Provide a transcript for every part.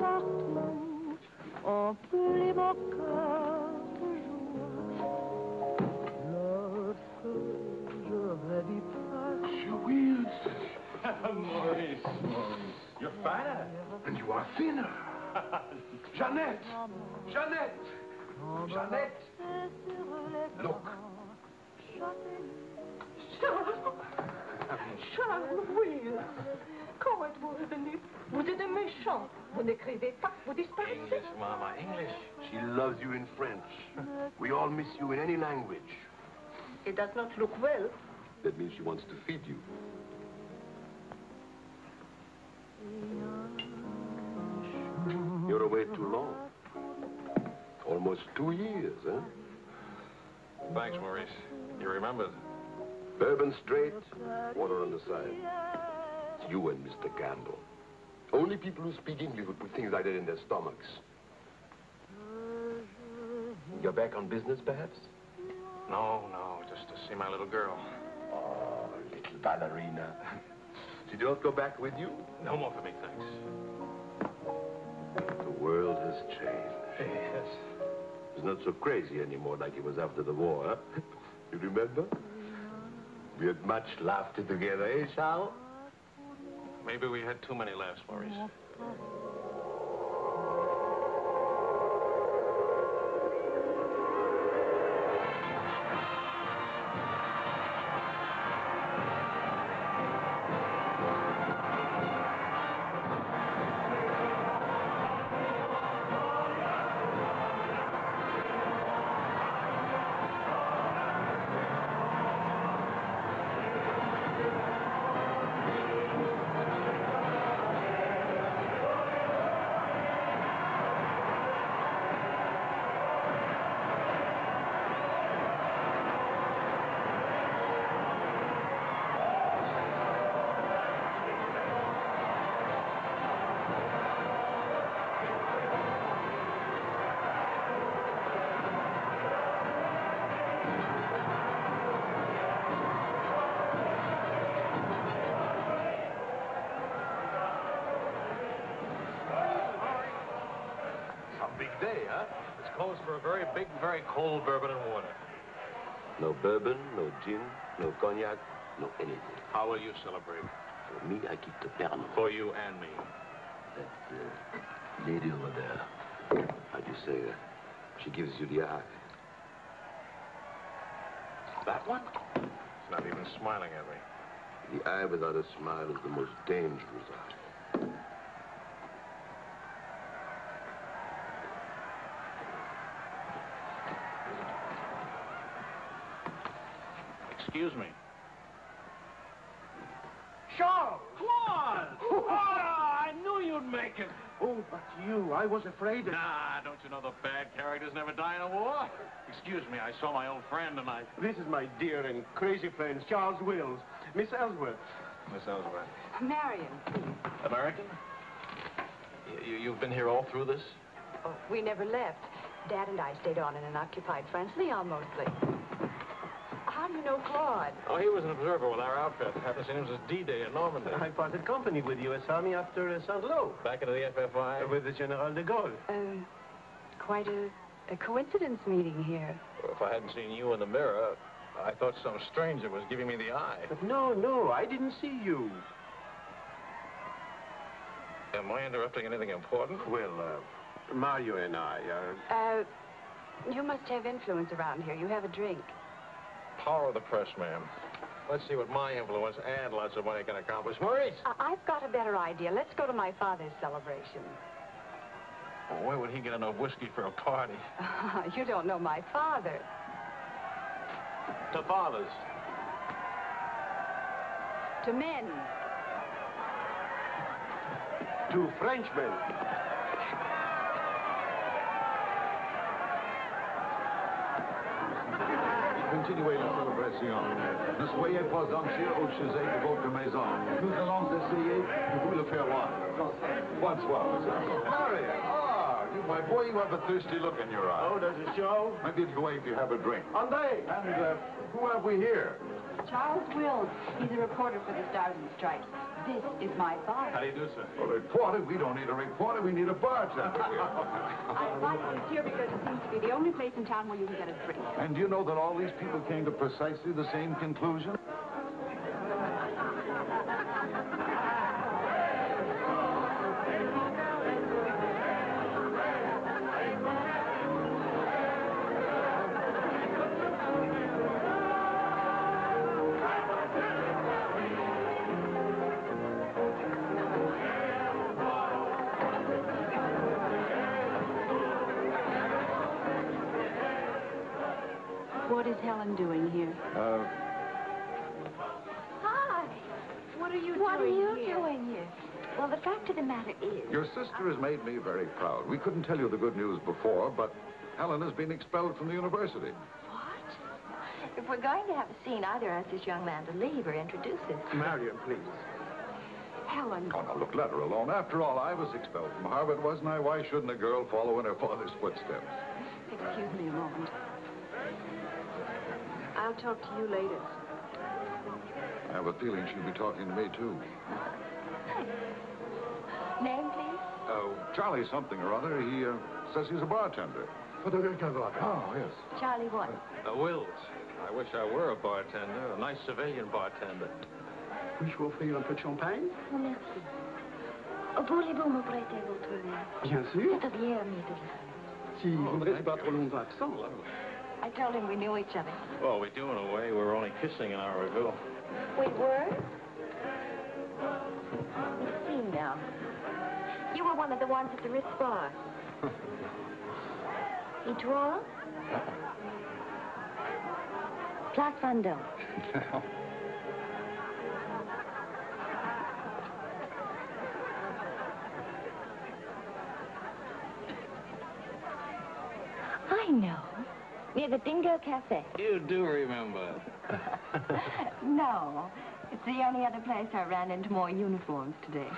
partout, en plus beau cœur toujours. Lorsque j'aurais dû passer. Your wheels. Maurice, you're fatter. And you are thinner. Jeannette! Jeannette! Jeannette! Look. Charles, oui. Comment êtes-vous revenu? Vous êtes un méchant. Vous n'écrivez pas, vous disparaissez. English, Mama, English. She loves you in French. We all miss you in any language. It does not look well. That means she wants to feed you. You're away too long. Almost 2 years, huh? Thanks, Maurice. You remembered. Bourbon straight, water on the side. It's you and Mr. Campbell. Only people who speak English would put things like that in their stomachs. You're back on business, perhaps? No, just to see my little girl. Oh, little ballerina. Did you not go back with you? No more for me, thanks. The world has changed. Yes. It's not so crazy anymore like it was after the war, huh? You remember? We had much laughter together, eh, Charles? Maybe we had too many laughs, Maurice. Close for a very big, very cold bourbon and water. No bourbon, no gin, no cognac, no anything. How will you celebrate? For me, I keep the Pernod. For you and me. That lady over there, how do you say, she gives you the eye. That one? It's not even smiling at me. The eye without a smile is the most dangerous eye. Excuse me. Charles! Claude! Oh, I knew you'd make it. Oh, but you, I was afraid that... Nah, don't you know the bad characters never die in a war? Excuse me, I saw my old friend and I... This is my dear and crazy friend, Charles Wills. Miss Ellsworth. Miss Ellsworth. Marion, please. American? You've been here all through this? Oh, we never left. Dad and I stayed on in an occupied France, Leon mostly. How do you know Claude? Oh, he was an observer with our outfit. Haven't seen him since D-Day in Normandy. I parted company with U.S. Army after Saint-Lô. Back into the FFI? With the General de Gaulle. Quite a coincidence meeting here. Well, if I hadn't seen you in the mirror, I thought some stranger was giving me the eye. But no, I didn't see you. Am I interrupting anything important? Well, Mario and I are... You must have influence around here. You have a drink. Power of the press, ma'am. Let's see what my influence and lots of money can accomplish. Maurice! I've got a better idea. Let's go to my father's celebration. Well, where would he get enough whiskey for a party? You don't know my father. To fathers. To men. To Frenchmen. Continuez la célébration. Ne soyez pas anxieux au sujet de votre maison. Nous allons essayer de vous le faire voir. Bonsoir, Marion. You, my boy, you have a thirsty look in your eye. Oh, does it show? Maybe it's going to have a drink. André! And who have we here? Charles Wills. He's a reporter for the Stars and Stripes. This is my bar. How do you do, sir? A reporter? We don't need a reporter. We need a bartender here. I invited you here because it seems to be the only place in town where you can get a drink. And do you know that all these people came to precisely the same conclusion? What is Helen doing here? Hi. What are you doing here? Well, the fact of the matter is... Your sister has made me very proud. We couldn't tell you the good news before, but Helen has been expelled from the university. What? If we're going to have a scene, either ask this young man to leave or introduce him. Marion, please. Helen. Oh, now, look, let her alone. After all, I was expelled from Harvard, wasn't I? Why shouldn't a girl follow in her father's footsteps? Excuse me a moment. I'll talk to you later. I have a feeling she'll be talking to me, too. Name, please? Oh, Charlie something or other. He says he's a bartender. Oh, yes. Charlie what? Wills. I wish I were a bartender, a nice civilian bartender. Puis-je vous offrir un peu de champagne? Oh, merci. Voulez-vous me prêter votre verre? Bien sûr. C'est bien, Mr. Si vous ne restez pas trop longtemps absent. I told him we knew each other. Well, we do in a way. We were only kissing in our review. We were? Let's see now. You were one of the ones at the Ritz bar. Et toi? Place Vendôme. I know. Near the Dingo Cafe. You do remember. No. It's the only other place I ran into more uniforms today.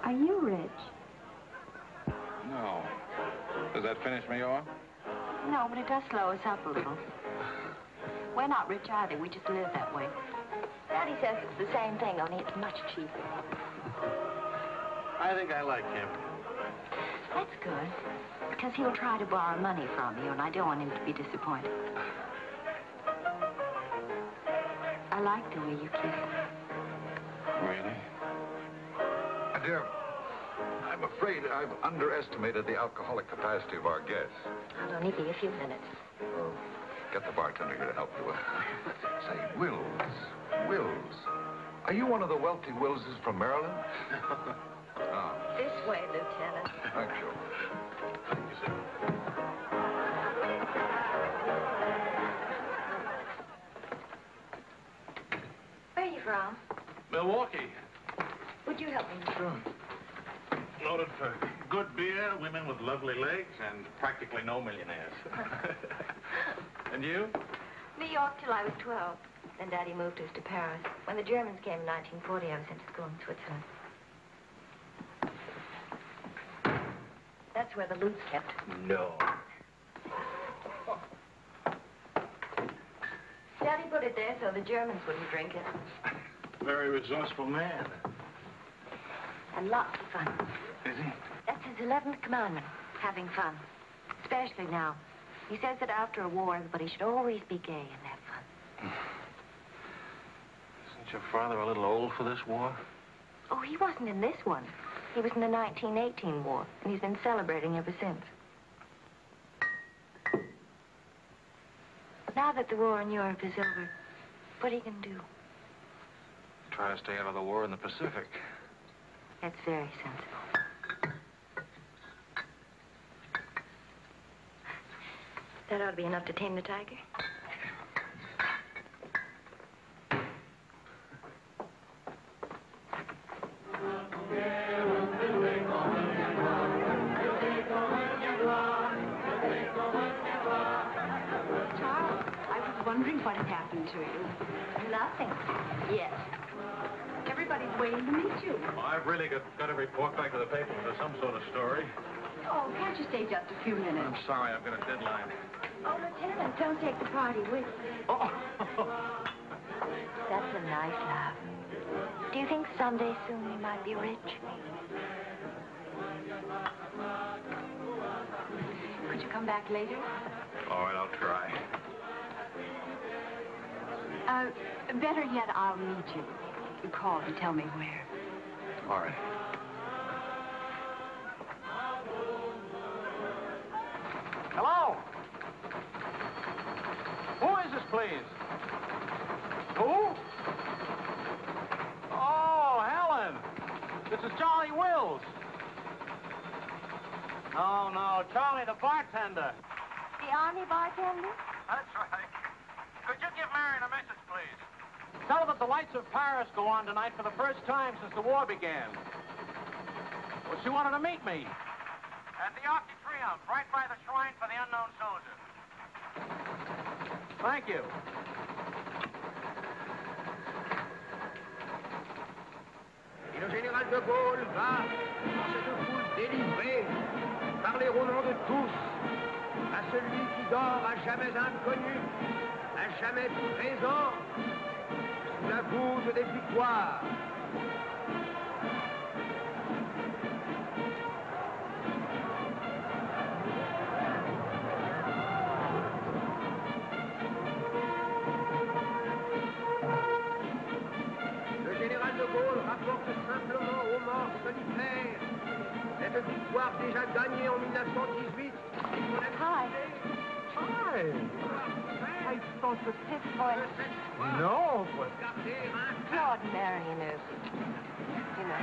Are you rich? No. Does that finish me off? No, but it does slow us up a little. We're not rich either. We just live that way. Daddy says it's the same thing, only it's much cheaper. I think I like him. That's good, because he'll try to borrow money from you, and I don't want him to be disappointed. I like the way you kiss him. Really? My dear, I'm afraid I've underestimated the alcoholic capacity of our guests. I'll only be a few minutes. Well, get the bartender here to help you. Say, Wills. Are you one of the wealthy Willses from Maryland? Ah. This way, Lieutenant. Thank you. Thank you, sir. Where are you from? Milwaukee. Would you help me? Sure. Noted for good beer, women with lovely legs, and practically no millionaires. And you? New York till I was 12. Then Daddy moved us to Paris. When the Germans came in 1940, I was sent to school in Switzerland. That's where the loot's kept. No. Daddy put it there so the Germans wouldn't drink it. Very resourceful man. And lots of fun. Is he? That's his 11th commandment, having fun. Especially now. He says that after a war, everybody should always be gay and have fun. Isn't your father a little old for this war? Oh, he wasn't in this one. He was in the 1918 war, and he's been celebrating ever since. Now that the war in Europe is over, what are you going to do? Try to stay out of the war in the Pacific. That's very sensible. That ought to be enough to tame the tiger. Charles, I was wondering what had happened to you. Nothing. Yes. Everybody's waiting to meet you. Well, I've really got to report back to the paper for some sort of story. Oh, can't you stay just a few minutes? I'm sorry, I've got a deadline. Oh, Lieutenant, don't take the party with you. Oh. That's a nice laugh. Do you think someday soon we might be rich? Could you come back later? All right, I'll try. Better yet, I'll meet you. You call to tell me where. All right. Hello? Who is this, please? Who? Oh, Helen. This is Charlie Wills. No, Charlie, the bartender. The army bartender? That's right. Could you give Marion a message, please? Tell her that the lights of Paris go on tonight for the first time since the war began. Well, she wanted to meet me. At the Arc de Triomphe, right by the shrine for the unknown soldier. Thank you. Et le général de Gaulle va, dans cette foule délivrée, parler au nom de tous, à celui qui dort à jamais inconnu, à jamais présent, sous la voûte des victoires. Le général de Gaulle rapporte simplement aux morts solitaires cette victoire déjà gagnée en 1918. Hi. Hi. I thought the fifth voice. No, but... Lord Marion is, you know.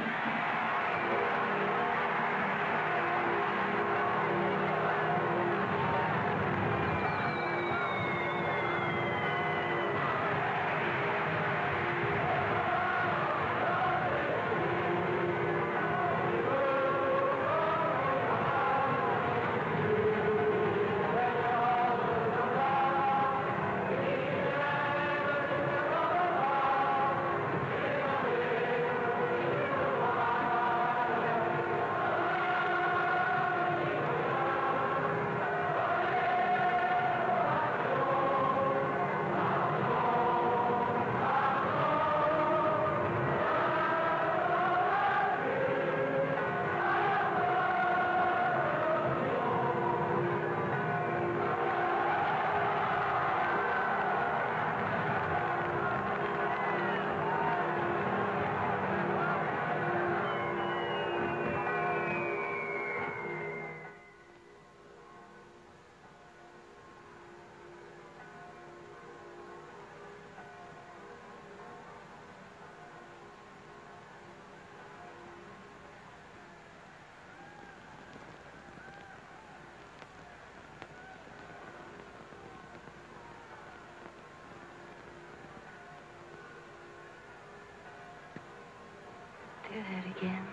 Do that again.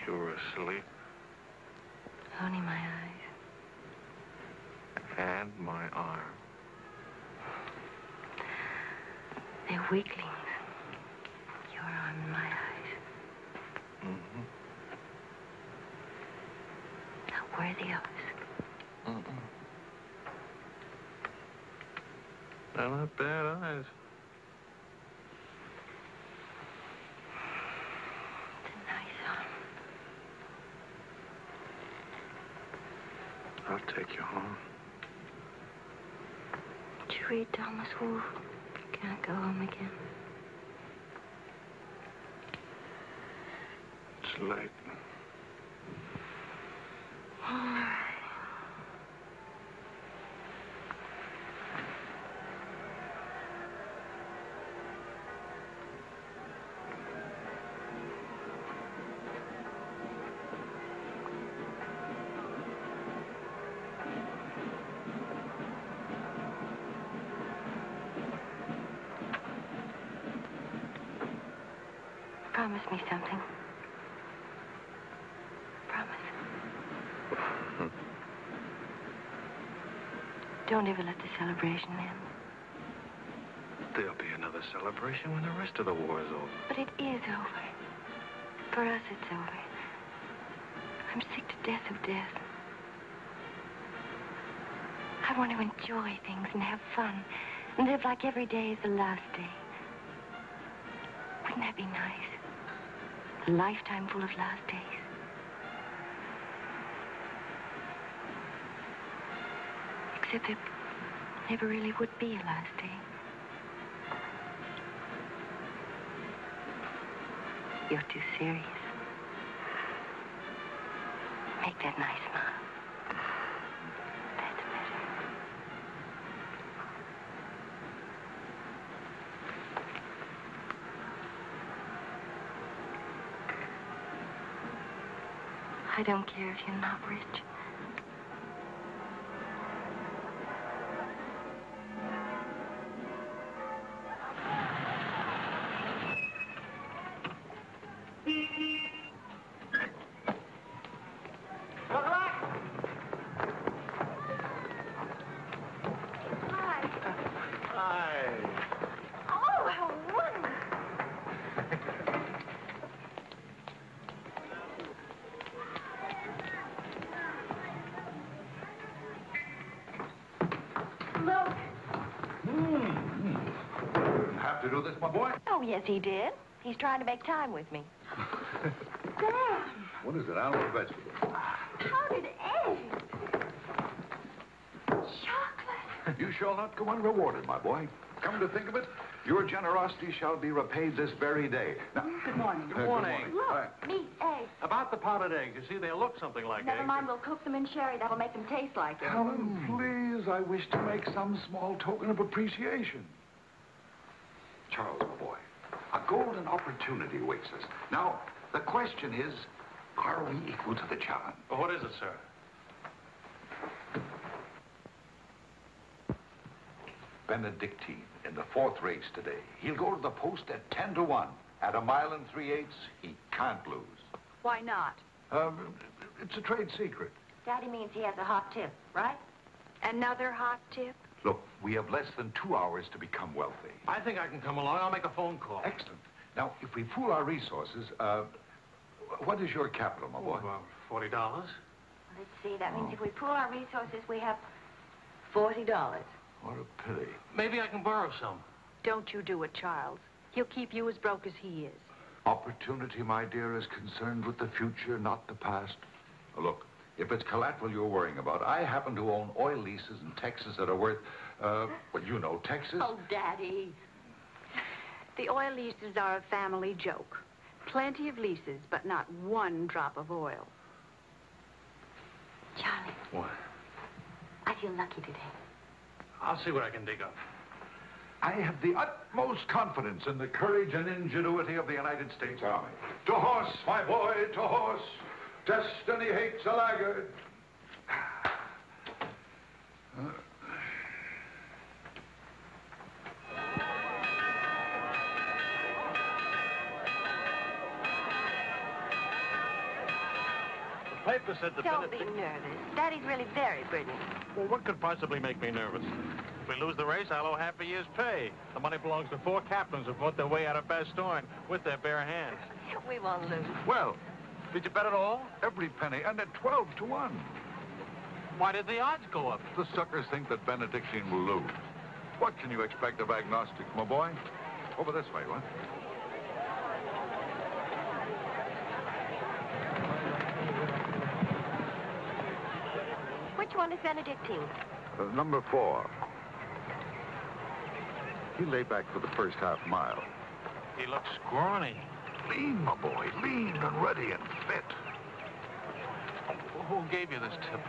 You were asleep. Only my eyes. And my arm. They're weaklings. Your arm and my eyes. Mm-hmm. Not worthy of us. Mm-mm. They're not bad eyes. It's a nice arm. I'll take you home. Did you read Thomas Wolfe? Can't go home again. It's late. All right. Promise me something. Promise. Don't ever let the celebration end. There'll be another celebration when the rest of the war is over. But it is over. For us, it's over. I'm sick to death of death. I want to enjoy things and have fun and live like every day is the last day. Wouldn't that be nice? A lifetime full of last days. Except there never really would be a last day. You're too serious. Make that nice smile. That's better. I don't care if you're not rich. To do this, my boy? Oh, yes, he did. He's trying to make time with me. Sam! What is it? I love vegetables. Powdered eggs! Chocolate! You shall not go unrewarded, my boy. Come to think of it, your generosity shall be repaid this very day. Now, Good morning. Good morning. Look, meat, eggs. About the powdered eggs, you see, they look something like Never eggs. mind, we'll cook them in sherry. That'll make them taste like it. Helen, please, I wish to make some small token of appreciation. Charles, my boy, a golden opportunity awaits us. Now, the question is, are we equal to the challenge? Well, what is it, sir? Benedictine in the 4th race today. He'll go to the post at 10 to 1. At 1 3/8, he can't lose. Why not? It's a trade secret. Daddy means he has a hot tip, right? Another hot tip? Look, we have less than 2 hours to become wealthy. I think I can come along. I'll make a phone call. Excellent. Now, if we pool our resources, what is your capital, my boy? About $40. Let's see. That means if we pool our resources, we have $40. What a pity. Maybe I can borrow some. Don't you do it, Charles. He'll keep you as broke as he is. Opportunity, my dear, is concerned with the future, not the past. Look, if it's collateral you're worrying about, I happen to own oil leases in Texas that are worth, well, you know, Texas. Oh, Daddy. The oil leases are a family joke. Plenty of leases, but not one drop of oil. Charlie, What? I feel lucky today. I'll see what I can dig up. I have the utmost confidence in the courage and ingenuity of the United States Army. To horse, my boy, to horse. Destiny hates a laggard. The paper said the Don't be nervous. Daddy's really very brilliant. Well, what could possibly make me nervous? If we lose the race, I'll owe half a year's pay. The money belongs to 4 captains who fought their way out of Bastogne with their bare hands. We won't lose. Well, Did you bet it all? every penny, and at 12 to 1. Why did the odds go up? The suckers think that Benedictine will lose. What can you expect of agnostics, my boy? Over this way, what? Which one is Benedictine? Number 4. He lay back for the first half mile. He looks scrawny. Lean, my boy, lean and ready and fit. Who gave you this tip?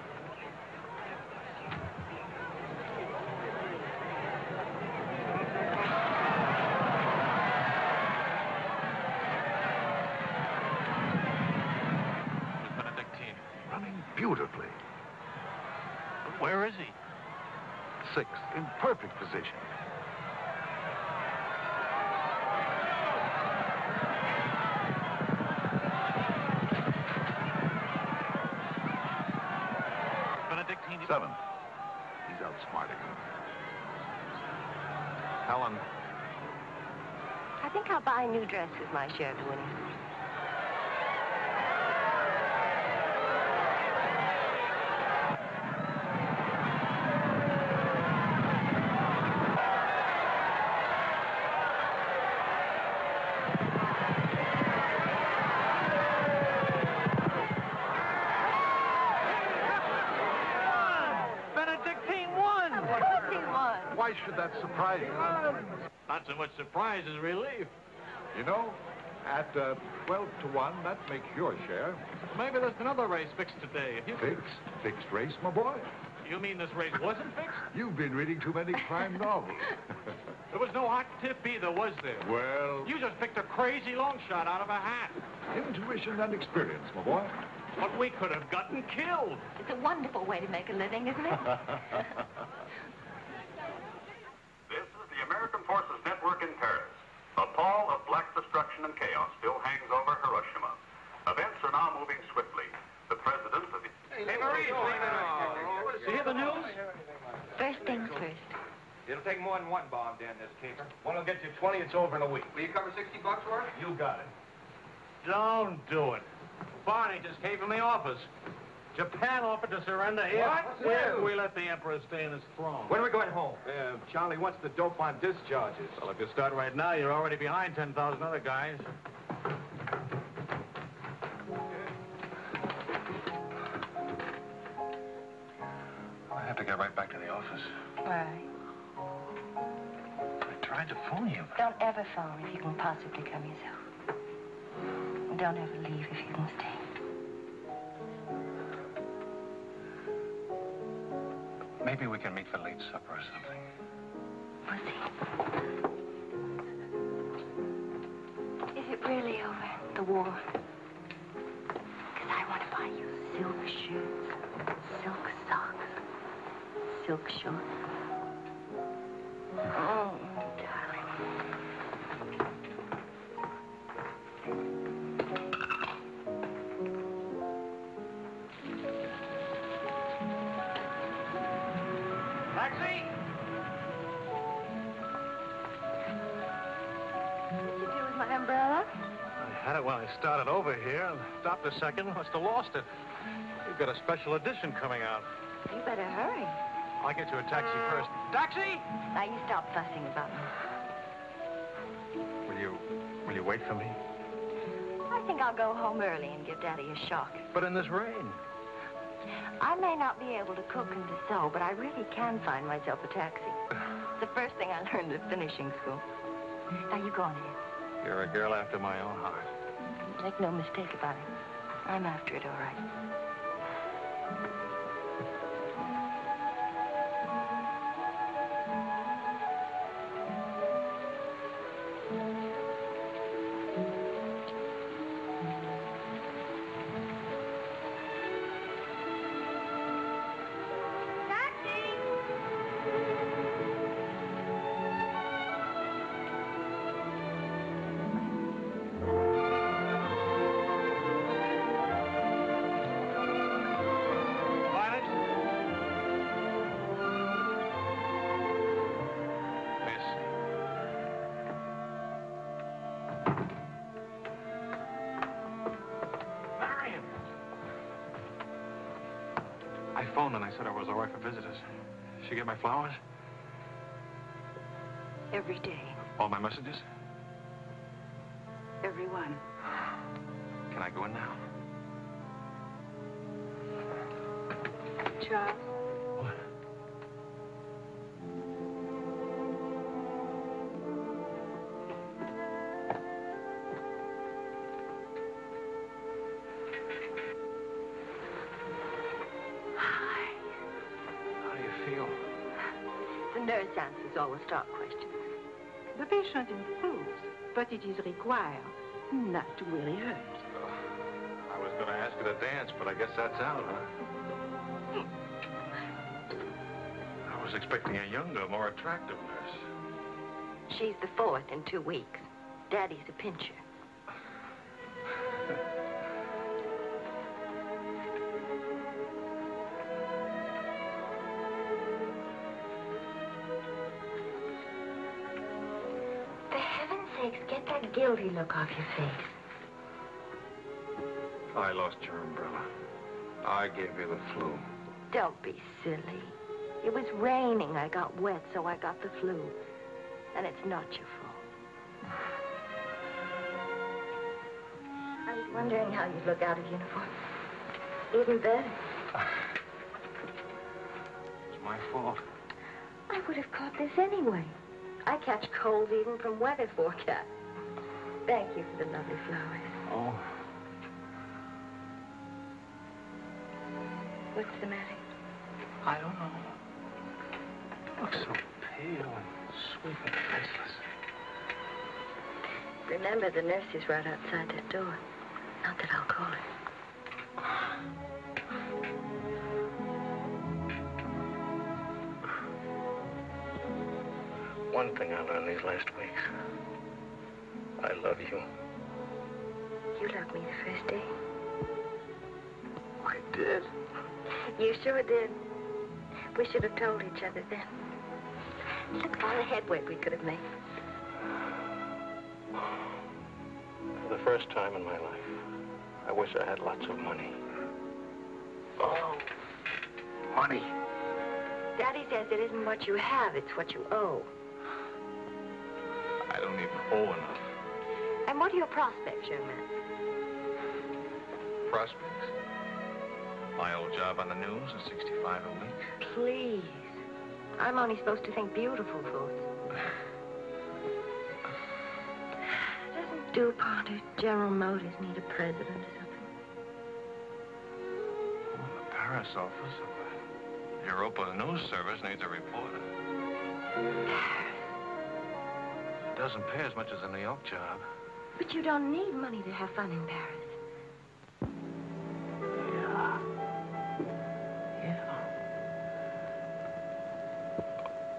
Benedictine. Running beautifully. Where is he? 6th, in perfect position. Benedictine. 7th. He's outsmarting him. Helen. I think I'll buy a new dress with my share of the winnings. Why should that surprise you? Not so much surprise as relief. You know, at 12 to 1, that makes your share. Maybe there's another race fixed today. If you Fixed? Fixed race, my boy? You mean this race wasn't fixed? You've been reading too many crime novels. There was no hot tip either, was there? Well, You just picked a crazy long shot out of a hat. intuition and experience, my boy. But we could have gotten killed. It's a wonderful way to make a living, isn't it? This is the American Forces Network in Paris. A pall of black destruction and chaos still hangs over Hiroshima. Events are now moving swiftly. The president of the... Hey, Marie, You hear the news? First things first. It'll take more than one bomb down this caper. One will get you 20, it's over in a week. Will you cover $60 for it? You got it. Don't do it. Barney just came from the office. Japan offered to surrender here. What? If we let the Emperor stay in his throne. When are we going home? Charlie wants the dope on discharges. Well, if you start right now, you're already behind 10,000 other guys. I have to get right back to the office. Why? I tried to phone you. Don't ever phone if you can possibly come yourself. And don't ever leave if you can stay. Maybe we can meet for late supper or something. Pussy. Is it really over, the war? Because I want to buy you silk shoes, silk socks, silk shorts. Oh, darling. Taxi! What'd you do with my umbrella? I had it when I started over here. Stopped a second, must have lost it. You've got a special edition coming out. You better hurry. I'll get you a taxi first. Taxi! Now, you stop fussing about me. Will you wait for me? I think I'll go home early and give Daddy a shock. But in this rain. I may not be able to cook and to sew, but I really can find myself a taxi. It's the first thing I learned at finishing school. Now, you go on ahead. You're a girl after my own heart. Make no mistake about it. I'm after it, all right. I phoned and I said I was all right for visitors. She get my flowers? Every day, All my messages? every one. Can I go in now? Charles, What? How do you feel? The nurse answers all the stock questions. the patient improves, but it is required not to really hurt. I was going to ask her to dance, but I guess that's out, huh? I was expecting a younger, more attractive nurse. She's the fourth in 2 weeks. Daddy's a pincher. For heaven's sakes, get that guilty look off your face. I lost your umbrella. I gave you the flu. Don't be silly. It was raining. I got wet, so I got the flu. And it's not your fault. I was wondering how you'd look out of uniform. Even better. It's my fault. I would have caught this anyway. I catch colds even from weather forecast. Thank you for the lovely flowers. Oh. What's the matter? I don't know. You look so pale and sweet and faceless. Remember, the nurse is right outside that door. Not that I'll call her. One thing I learned these last weeks. I love you. You loved me the first day. I did. You sure did. We should have told each other then. Look at all the headway we could have made. For the first time in my life, I wish I had lots of money. Oh, money. Daddy says it isn't what you have, it's what you owe. I don't even owe enough. And what are your prospects, young man? Prospects? My old job on the news at 65 a week. Please. I'm only supposed to think beautiful thoughts. Doesn't DuPont or General Motors need a president or something? Well, the Paris office of the Europa News Service needs a reporter. It doesn't pay as much as a New York job. But you don't need money to have fun in Paris. Yeah.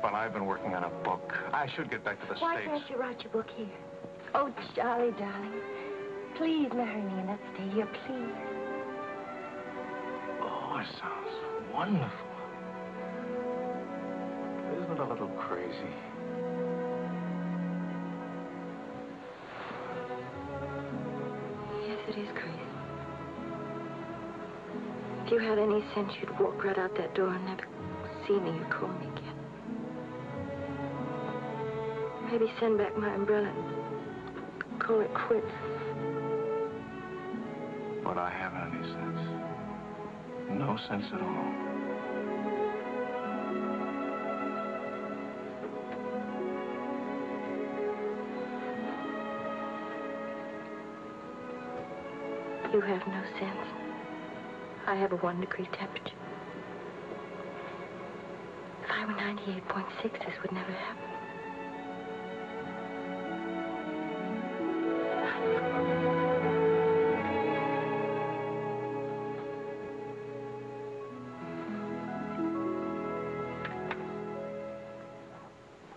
But I've been working on a book. I should get back to the Why States. can't you write your book here? Oh, Charlie, darling. Please marry me and let's stay here, please. Oh, it sounds wonderful. Isn't it a little crazy? Yes, it is crazy. If you had any sense, you'd walk right out that door and never see me or call me again. Maybe send back my umbrella and call it quits. But I haven't any sense. No sense at all. You have no sense. I have a 1 degree temperature. If I were 98.6, this would never happen.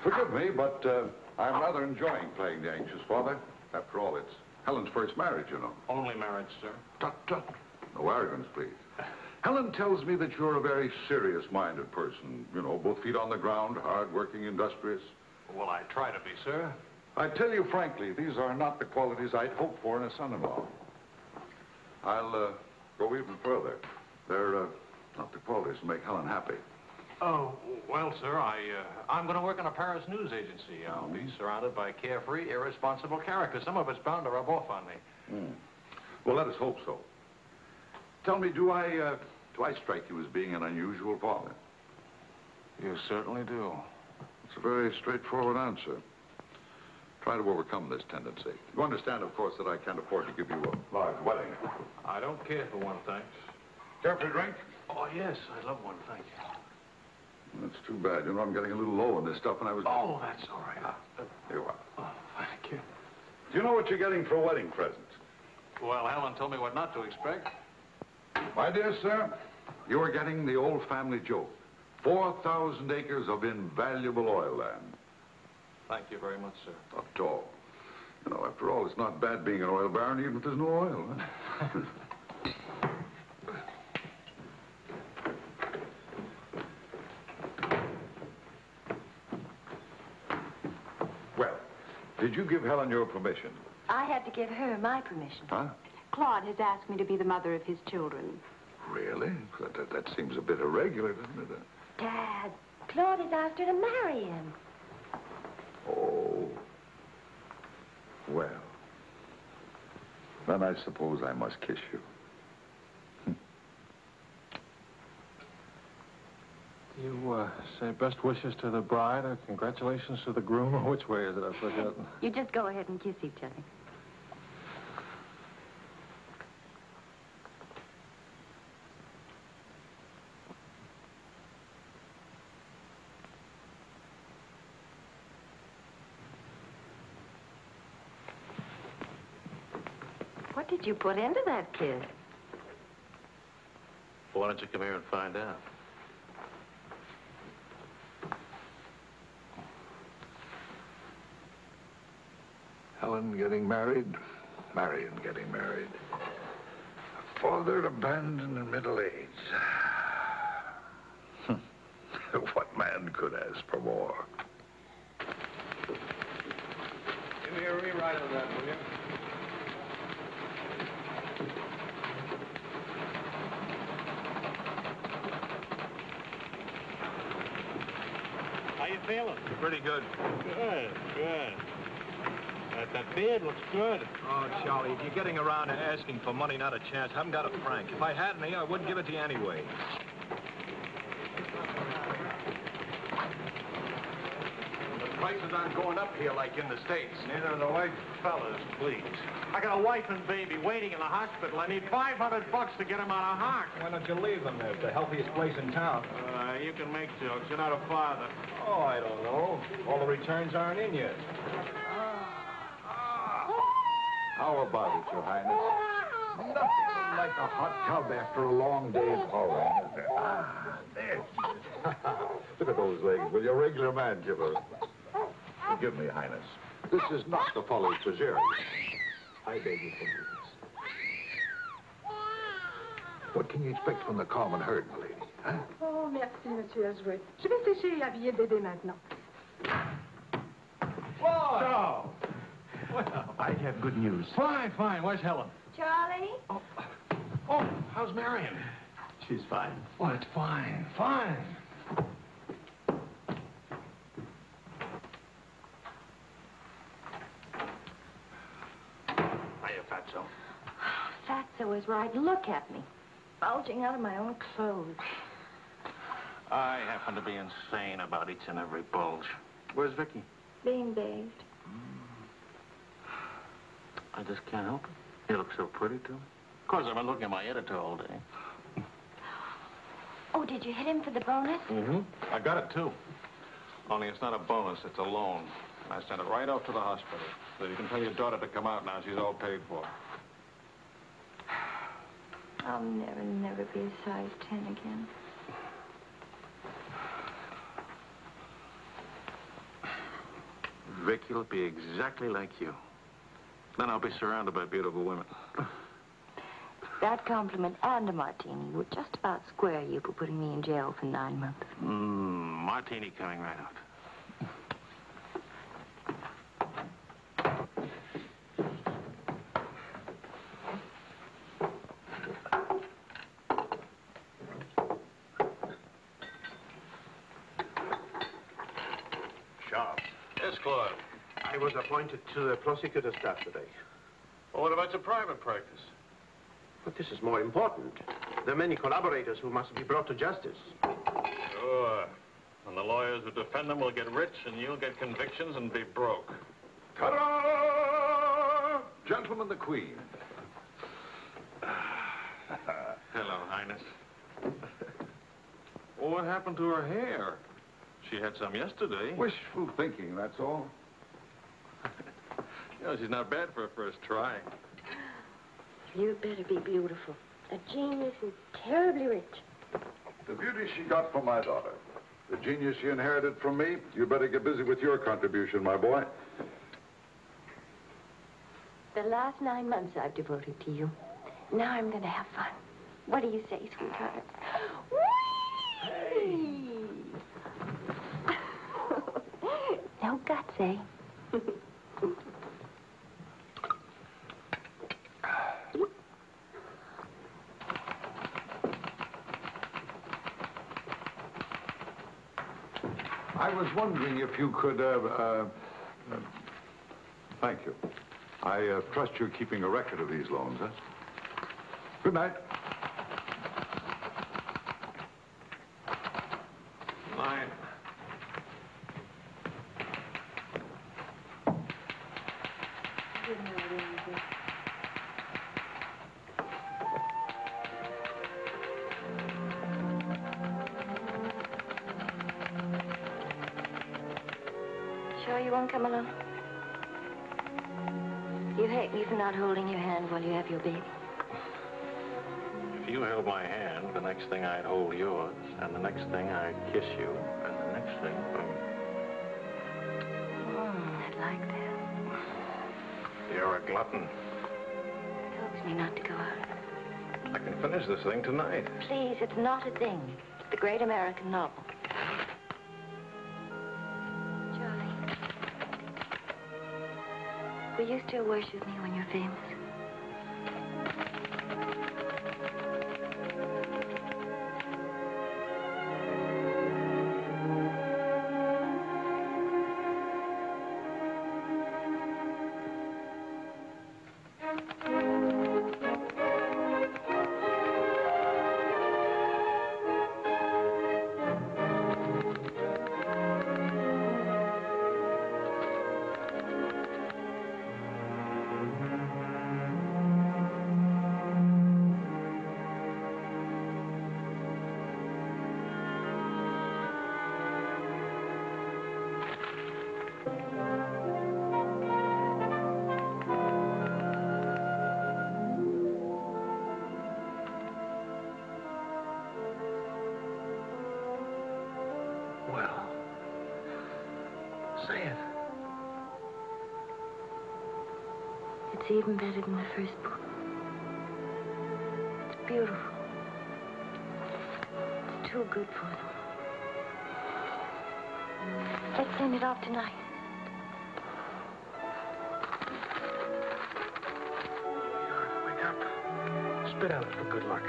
Forgive me, but I'm rather enjoying playing the anxious father. After all, it's Helen's first marriage, you know. Only marriage, sir. Tut, tut. No arrogance, please. Helen tells me that you're a very serious-minded person. You know, both feet on the ground, hard-working, industrious. Well, I try to be, sir. I tell you frankly, these are not the qualities I'd hope for in a son-in-law. I'll go even further. They're not the qualities to make Helen happy. Oh, well, sir, I'm going to work in a Paris news agency. I'll be surrounded by carefree, irresponsible characters. Some of it's bound to rub off on me. Well, let us hope so. Tell me, do I strike you as being an unusual father? You certainly do. It's a very straightforward answer. Try to overcome this tendency. You understand, of course, that I can't afford to give you a large wedding. I don't care for one, thanks. Care for a drink? Oh, yes, I love one, thank you. That's too bad. You know, I'm getting a little low on this stuff, and I was... Oh, that's all right. Here you are. Oh, thank you. Do you know what you're getting for a wedding present? Well, Helen told me what not to expect. My dear sir, you are getting the old family joke. 4,000 acres of invaluable oil land. Thank you very much, sir. Not at all. You know, after all, it's not bad being an oil baron, even if there's no oil. Huh? Well, did you give Helen your permission? I had to give her my permission. Huh? Claude has asked me to be the mother of his children. Really? That seems a bit irregular, doesn't it? Dad, Claude has asked her to marry him. Oh. Well. Then I suppose I must kiss you. You say best wishes to the bride or congratulations to the groom, or which way is it? I've forgotten. You just go ahead and kiss each other. What did you put into that kiss? Why don't you come here and find out? Helen getting married, Marion getting married. Father abandoned in middle age. What man could ask for more? Give me a rewrite of that, will you? How you feeling? Pretty good. Good, good. That beard looks good. Oh, Charlie, if you're getting around to asking for money, not a chance. I haven't got a franc. If I had any, I wouldn't give it to you anyway. The prices aren't going up here like in the States. Neither are the white fellas, please. I got a wife and baby waiting in the hospital. I need $500 to get them out of Hart. Why don't you leave them there? It's the healthiest place in town. You can make jokes. You're not a father. Oh, I don't know. All the returns aren't in yet. How about it, Your Highness? Nothing like a hot tub after a long day's hauling, is there? Ah, there. Look at those legs. Will you, regular man giver? Forgive me, Highness. This is not the Folly Tragere. I beg your forgiveness. What can you expect from the common herd, my lady? Huh? Oh, merci, Monsieur Asouet. Je vais sécher et habiller le bébé maintenant. Whoa! Well, I have good news. Fine, fine. Where's Helen? Charlie? Oh, how's Marion? She's fine. Oh, it's fine, fine. Hiya, Fatso. Fatso is right. Look at me. Bulging out of my own clothes. I happen to be insane about each and every bulge. Where's Vickie? Being bathed. I just can't help it. You look so pretty, too. Of course, I've been looking at my editor all day. Oh, did you hit him for the bonus? Mm-hmm. I got it, too. Only it's not a bonus, it's a loan. And I sent it right off to the hospital. So you can tell your daughter to come out now. She's all paid for. I'll never be a size 10 again. Vickie will be exactly like you. Then I'll be surrounded by beautiful women. That compliment and a martini would just about square you for putting me in jail for 9 months. Martini coming right out. Charles, Yes, Claude. I was appointed to the prosecutor's staff today. Well, what about your private practice? But this is more important. There are many collaborators who must be brought to justice. Sure. And the lawyers who defend them will get rich, and you'll get convictions and be broke. Ta-da! Gentlemen, the Queen. Hello, Highness. Well, what happened to her hair? She had some yesterday. Wishful thinking, that's all. You know, she's not bad for a first try. You'd better be beautiful. A genius and terribly rich. The beauty she got from my daughter. The genius she inherited from me. You better get busy with your contribution, my boy. The last 9 months I've devoted to you. Now I'm going to have fun. What do you say, sweetheart? Whee! No guts, eh? I was wondering if you could, thank you. I trust you're keeping a record of these loans, huh? Good night. sure you won't come along? You hate me for not holding your hand while you have your baby. If you held my hand, the next thing I'd hold yours, and the next thing I'd kiss you, and the next thing... I'd like that. You're a glutton. It helps me not to go out. I can finish this thing tonight. Please, it's not a thing. It's the great American novel. Charlie, will you still worship me when you're famous? Say it. It's even better than the first book. It's beautiful. It's too good for them. Let's send it off tonight. Wake up. Spit out for good luck.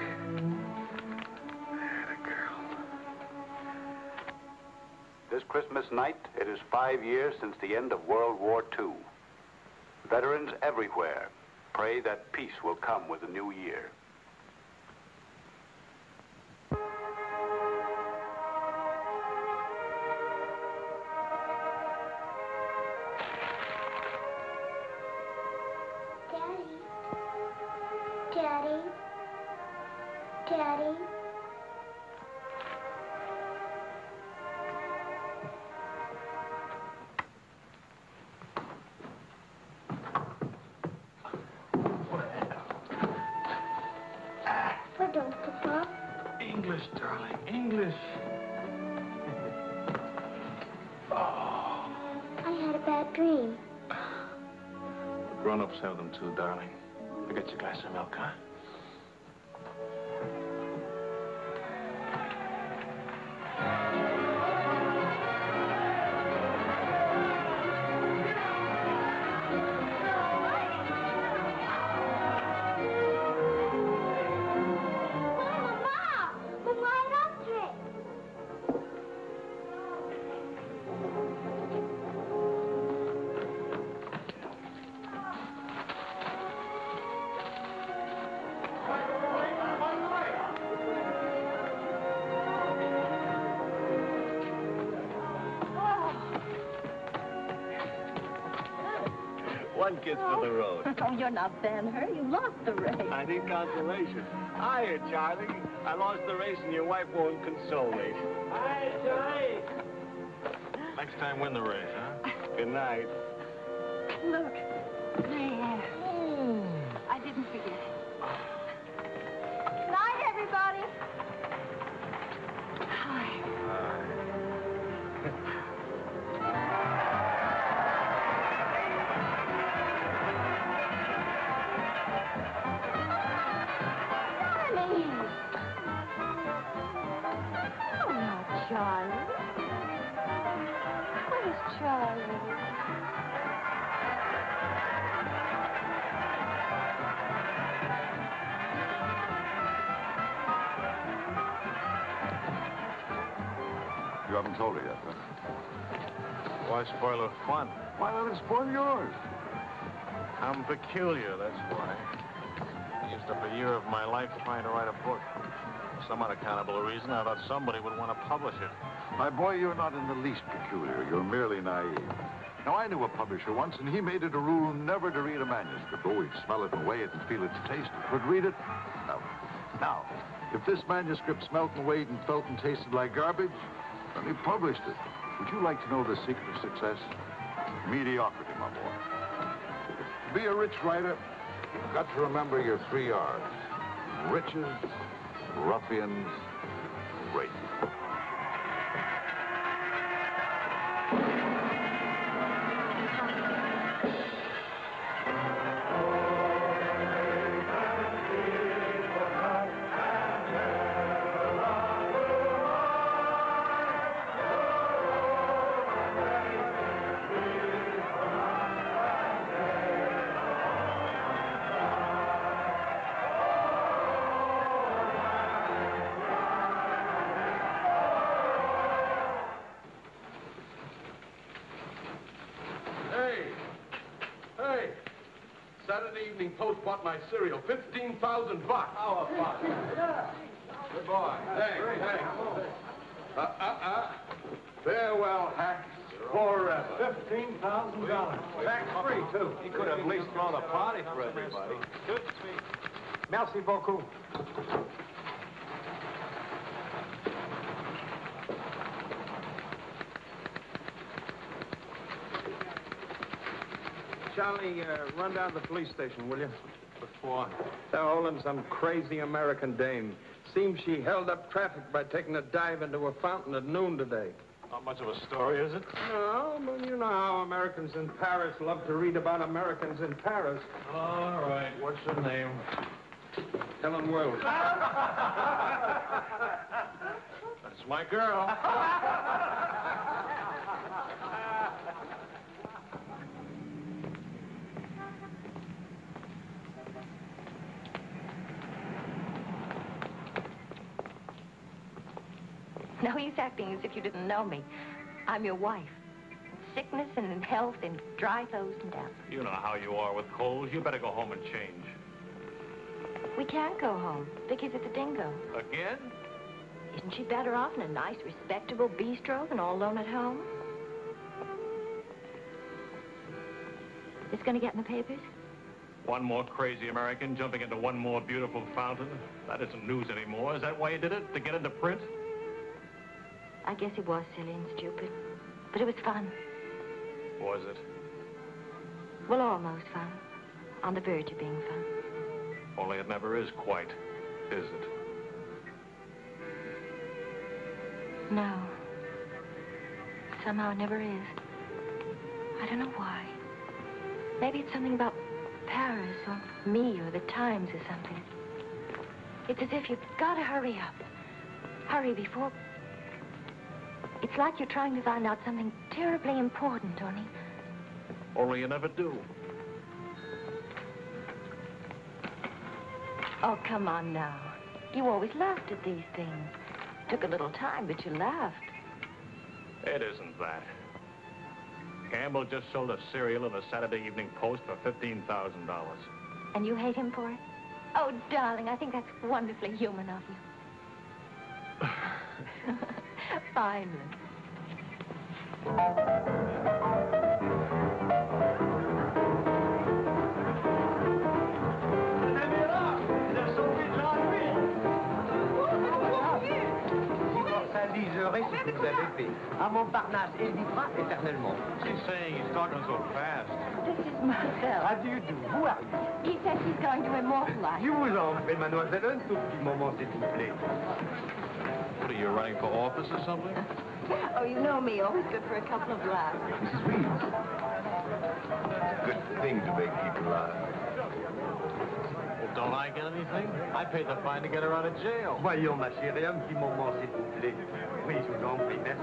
This Christmas night, it is 5 years since the end of World War II. Veterans everywhere pray that peace will come with the new year. Daddy. Daddy. Daddy. Pardon, Papa. English, darling, English. Oh. I had a bad dream. Grown-ups have them too, darling. I'll get you a glass of milk, huh? One kiss for the road. Oh, you're not Ben-Hur. You lost the race. I need consolation. Hiya, Charlie. I lost the race and your wife won't console me. Hi, Charlie. Next time, win the race, huh? Good night. Look, there. I didn't forget. Good night, everybody. Hi. Charlie. Where's Charlie? You haven't told her yet, huh? Why spoil her fun? Why let it spoil yours? I'm peculiar, that's why. I used up a year of my life trying to write a book. For some unaccountable reason, I thought somebody would want to publish it. My boy, you're not in the least peculiar. You're merely naive. Now, I knew a publisher once, and he made it a rule never to read a manuscript. Oh, he'd smell it and weigh it and feel its taste, but read it? No. Now, if this manuscript smelt and weighed and felt and tasted like garbage, then he published it. Would you like to know the secret of success? Mediocrity, my boy. To be a rich writer, you've got to remember your 3 R's. Riches, ruffians, race. Saturday Evening Post bought my cereal. $15,000. How about it? Good boy. Thanks. Farewell, hacks. Forever. $15,000. Tax-free, too. He could have at least thrown a party for everybody. Merci beaucoup. Charlie, run down to the police station, will you? Before. They're holding some crazy American dame. Seems she held up traffic by taking a dive into a fountain at noon today. Not much of a story, is it? No, but you know how Americans in Paris love to read about Americans in Paris. All right. What's her name? Helen Wells. That's my girl. No use acting as if you didn't know me. I'm your wife. In sickness and in health, in dry clothes and damp. You know how you are with colds. You better go home and change. We can't go home. Vickie's at the Dingo. Again? Isn't she better off in a nice, respectable bistro than all alone at home? This gonna get in the papers? One more crazy American jumping into one more beautiful fountain. That isn't news anymore. Is that why you did it? To get into print? I guess it was silly and stupid. But it was fun. Was it? Well, almost fun. On the verge of being fun. Only it never is quite, is it? No. Somehow it never is. I don't know why. Maybe it's something about Paris or me or the Times or something. It's as if you've got to hurry up. Hurry before... It's like you're trying to find out something terribly important, Tony. Only you never do. Oh, come on now. You always laughed at these things. Took a little time, but you laughed. It isn't that. Campbell just sold a cereal in the Saturday Evening Post for $15,000. And you hate him for it? Oh, darling, I think that's wonderfully human of you. Finally. Liserait ce que vous avez fait. À Montparnasse, il vivra éternellement. She's saying he's talking so fast. This is Marcel. How do you do? Who are you? He says he's going to immortalize. Je vous en prie, mademoiselle, un tout petit moment, s'il vous plaît. What, are you running for office or something? Oh, you know me, always good for a couple of laughs. Mrs. Reeves. It's a good thing to make people laugh. Well, don't I get anything? I paid the fine to get her out of jail. Voyons, ma chérie, un petit moment, s'il vous plaît. Oui, je vous en prie, merci.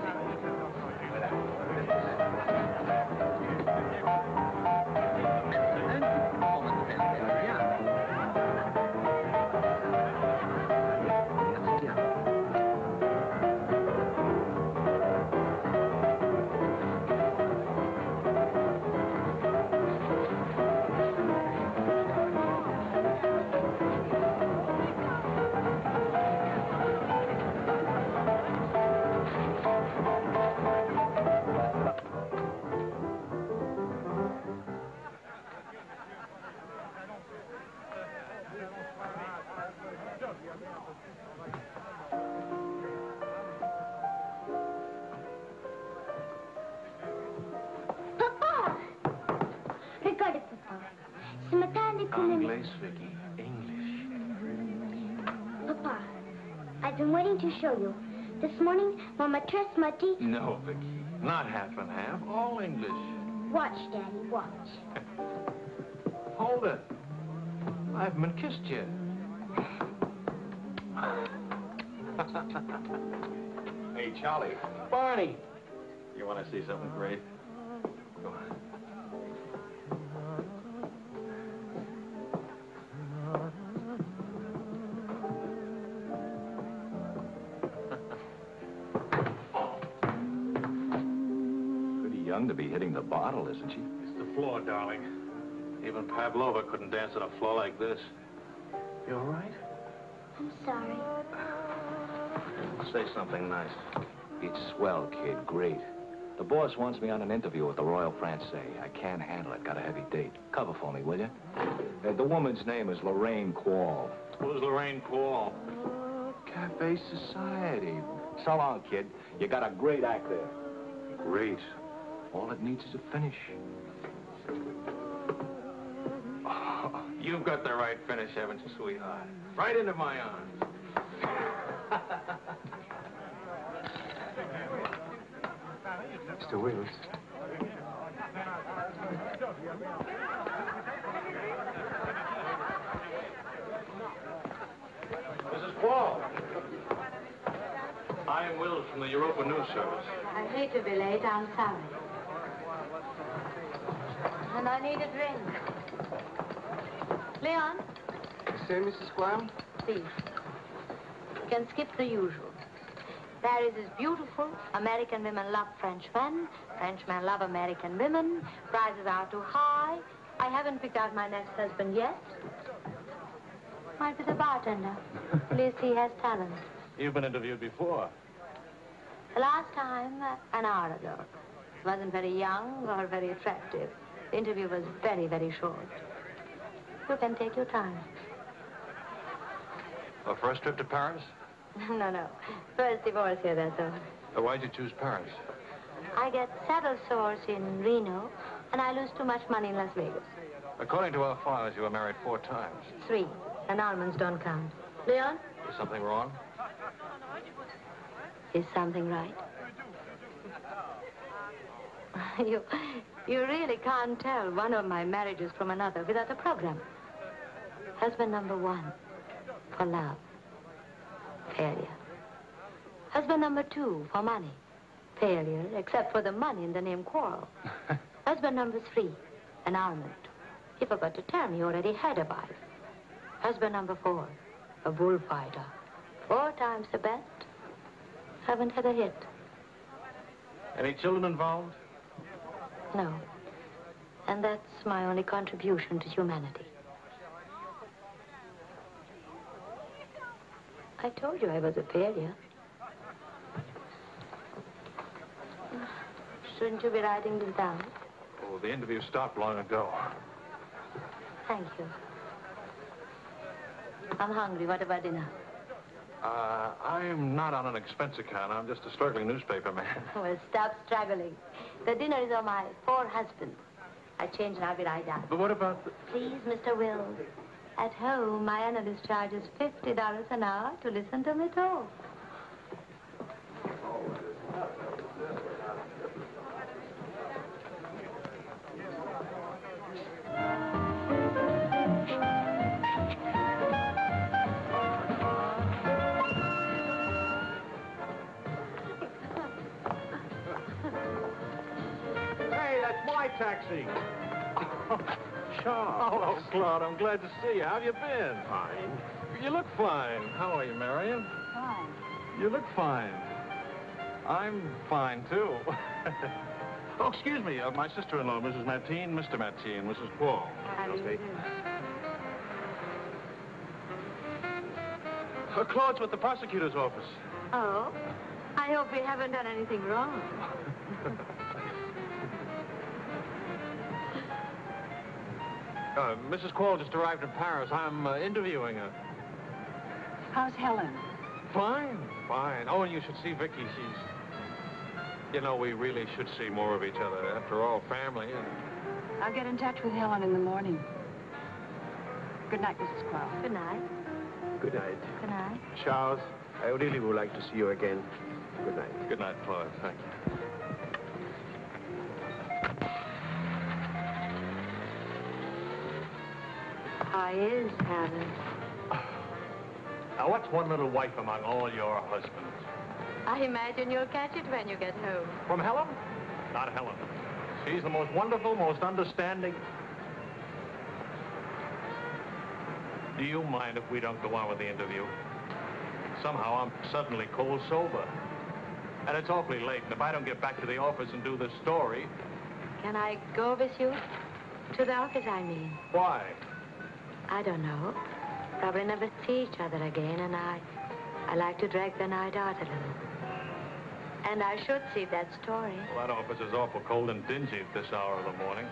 Papa, I've been waiting to show you. This morning, Mama trust my teeth. No, Vickie. Not half and half. All English. Watch, Daddy, watch. Hold it. I haven't been kissed yet. Hey, Charlie. Barney. You want to see something great? Go on. Pretty young to be hitting the bottle, isn't she? It's the floor, darling. Even Pavlova couldn't dance on a floor like this. You all right? I'm sorry. Say something nice. It's swell, kid. Great. The boss wants me on an interview with the Royal Francais. I can't handle it. Got a heavy date. Cover for me, will you? The woman's name is Lorraine Quall. Who's Lorraine Quall? Cafe Society. So long, kid. You got a great act there. Great. All it needs is a finish. Oh, you've got the right finish, haven't you, sweetheart? Right into my arms. Mr. Wills. Mrs. Quall. I'm Wills from the Europa News Service. I hate to be late. I'm sorry. And I need a drink. Leon? Say, Mrs. Quall? Please. You can skip the usual. Paris is beautiful. American women love Frenchmen. Frenchmen love American women. Prices are too high. I haven't picked out my next husband yet. Might be the bartender. At least he has talent. You've been interviewed before. The last time, an hour ago. He wasn't very young or very attractive. The interview was very, very short. You can take your time. The first trip to Paris? No. First divorce here, that's all. Why'd you choose Paris? I get saddle sores in Reno, and I lose too much money in Las Vegas. According to our files, you were married 4 times. 3. Annulments don't count. Leon? Is something wrong? Is something right? You really can't tell one of my marriages from another without a program. Husband number 1, for love. Failure. Husband number 2, for money. Failure, except for the money in the name Quarrel. Husband number 3, annulment. He forgot to tell me he already had a wife. Husband number 4, a bullfighter. 4 times the best. Haven't had a hit. Any children involved? No. And that's my only contribution to humanity. I told you I was a failure. Shouldn't you be writing this down? Oh, the interview stopped long ago. Thank you. I'm hungry. What about dinner? I'm not on an expense account. I'm just a struggling newspaper man. Well, stop struggling. The dinner is on my 4 husbands. I change and I'll be right down. But what about the... Please, Mr. Wills. At home, my analyst charges $50 an hour to listen to me talk. Hey, that's my taxi. Charles. Hello, Claude. I'm glad to see you. How have you been? Fine. You look fine. How are you, Marion? Fine. You look fine. I'm fine, too. Oh, excuse me. My sister-in-law, Mrs. Mateen, Mr. Mateen, Mrs. Quall. Claude's with the prosecutor's office. Oh? I hope we haven't done anything wrong. Mrs. Quall just arrived in Paris. I'm interviewing her. How's Helen? Fine. Oh, and you should see Vickie. She's... You know, we really should see more of each other. After all, family and... I'll get in touch with Helen in the morning. Good night, Mrs. Quall. Good night. Good night. Good night. Charles, I really would like to see you again. Good night. Good night, Claude. Thank you. How is Helen? Now, what's one little wife among all your husbands? I imagine you'll catch it when you get home. From Helen? Not Helen. She's the most wonderful, most understanding. Do you mind if we don't go on with the interview? Somehow I'm suddenly cold sober. And it's awfully late, and if I don't get back to the office and do this story... Can I go with you? To the office, I mean. Why? I don't know. Probably never see each other again, and I like to drag the night out a little. And I should see that story. Well, that office is awful cold and dingy at this hour of the morning.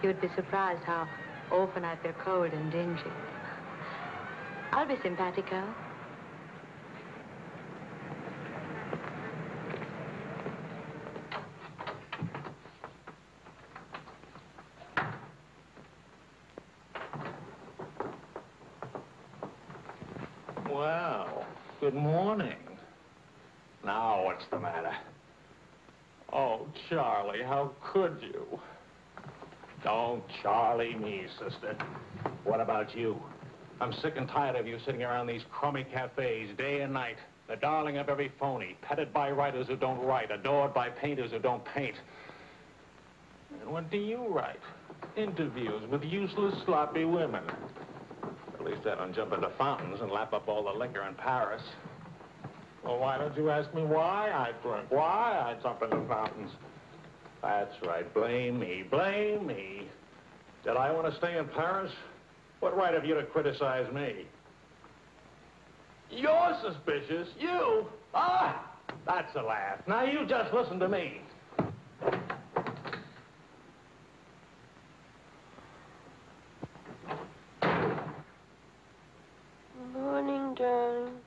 You'd be surprised how often I feel cold and dingy. I'll be simpatico. Well, good morning. Now, what's the matter? Oh, Charlie, how could you? Don't Charlie me, sister. What about you? I'm sick and tired of you sitting around these crummy cafes day and night, the darling of every phony, petted by writers who don't write, adored by painters who don't paint. And what do you write? Interviews with useless, sloppy women. At least I don't jump into fountains and lap up all the liquor in Paris. Well, why don't you ask me why I drink? Why I jump into fountains? That's right. Blame me. Blame me. Did I want to stay in Paris? What right have you to criticize me? You're suspicious. You? Ah! That's a laugh. Now you just listen to me. Morning, darling.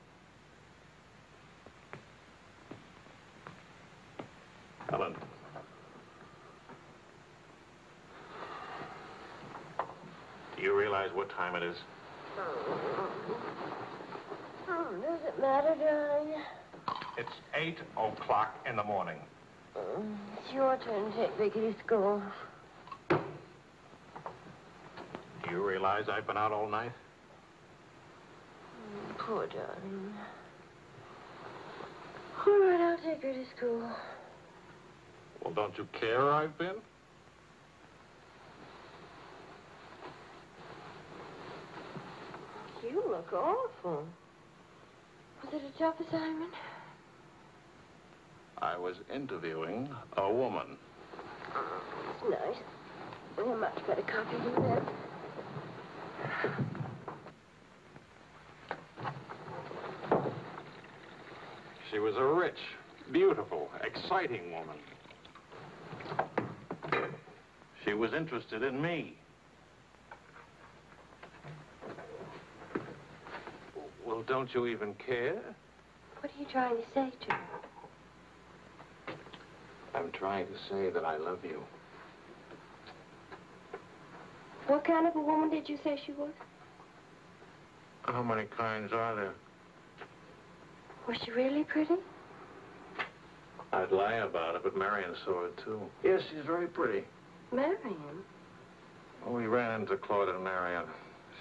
Helen. Do you realize what time it is? Does it matter, darling? It's 8 o'clock in the morning. It's your turn to take Vickie to school. Do you realize I've been out all night? Poor darling. All right, I'll take her to school. Well, don't you care I've been? You look awful. Was it a tough assignment? I was interviewing a woman. It's nice. You're much better copy than that. She was a rich, beautiful, exciting woman. She was interested in me. Well, don't you even care? What are you trying to say to her? I'm trying to say that I love you. What kind of a woman did you say she was? How many kinds are there? Was she really pretty? I'd lie about it, but Marion saw it, too. Yes, she's very pretty. Marion? Well, we ran into Claude and Marion.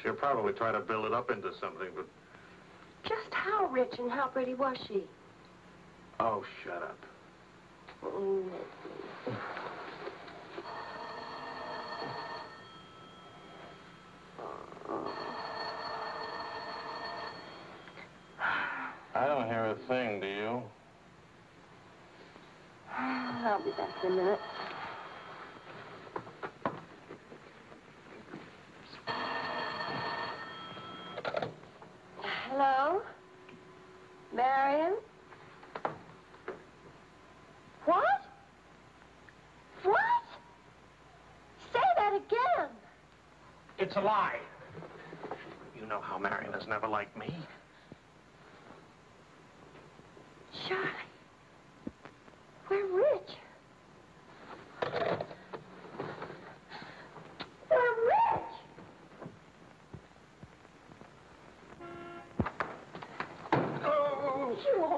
She'll probably try to build it up into something, but... Just how rich and how pretty was she? Oh, shut up. Oh, Leslie. I don't hear a thing, do you? I'll be back in a minute. Hello? Marion? What? What? Say that again. It's a lie. You know how Marion has never liked me. Charlie, we're rich. We're rich.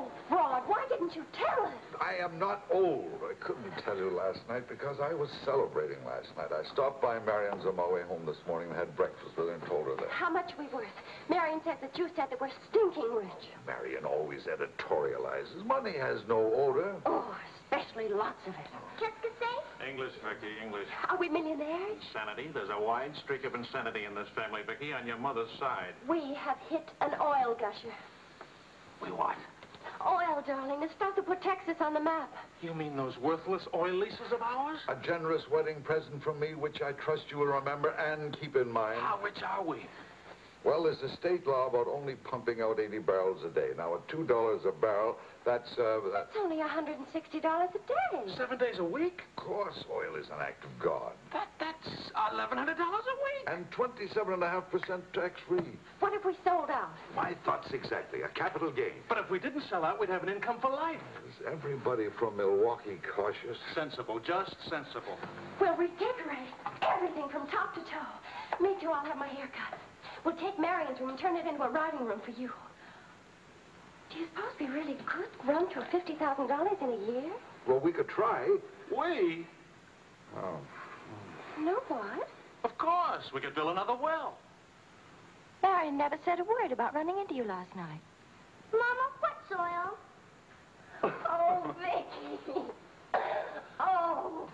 old fraud. Why didn't you tell us? I am not old. I couldn't tell you last night because I was celebrating last night. I stopped by Marion's on my way home this morning and had breakfast with her and told her that. How much are we worth? Marion says that you said that we're stinking rich. Marion always editorializes. Money has no odor. Oh, especially lots of it. Qu'est-ce que c'est? English, Vickie, English. Are we millionaires? Insanity. There's a wide streak of insanity in this family, Vickie, on your mother's side. We have hit an oil gusher. We what? Oil, darling. The stuff that put Texas on the map. You mean those worthless oil leases of ours? A generous wedding present from me, which I trust you will remember and keep in mind. How rich are we? Well, there's a state law about only pumping out 80 barrels a day. Now, at $2 a barrel, that's That's only $160 a day. 7 days a week? Of course, oil is an act of God. That's $1,100 a week. And 27.5% tax-free. What if we sold out? My thoughts exactly. A capital gain. But if we didn't sell out, we'd have an income for life. Is everybody from Milwaukee cautious? Sensible, just sensible. We'll redecorate everything from top to toe. Me too, I'll have my hair cut. We'll take Marion's room and turn it into a riding room for you. Do you suppose we really could run to $50,000 in a year? Well, we could try. We? Oh. No, what? Of course. We could drill another well. Marion never said a word about running into you last night. Mama, what's oil? Oh, Vickie. Oh.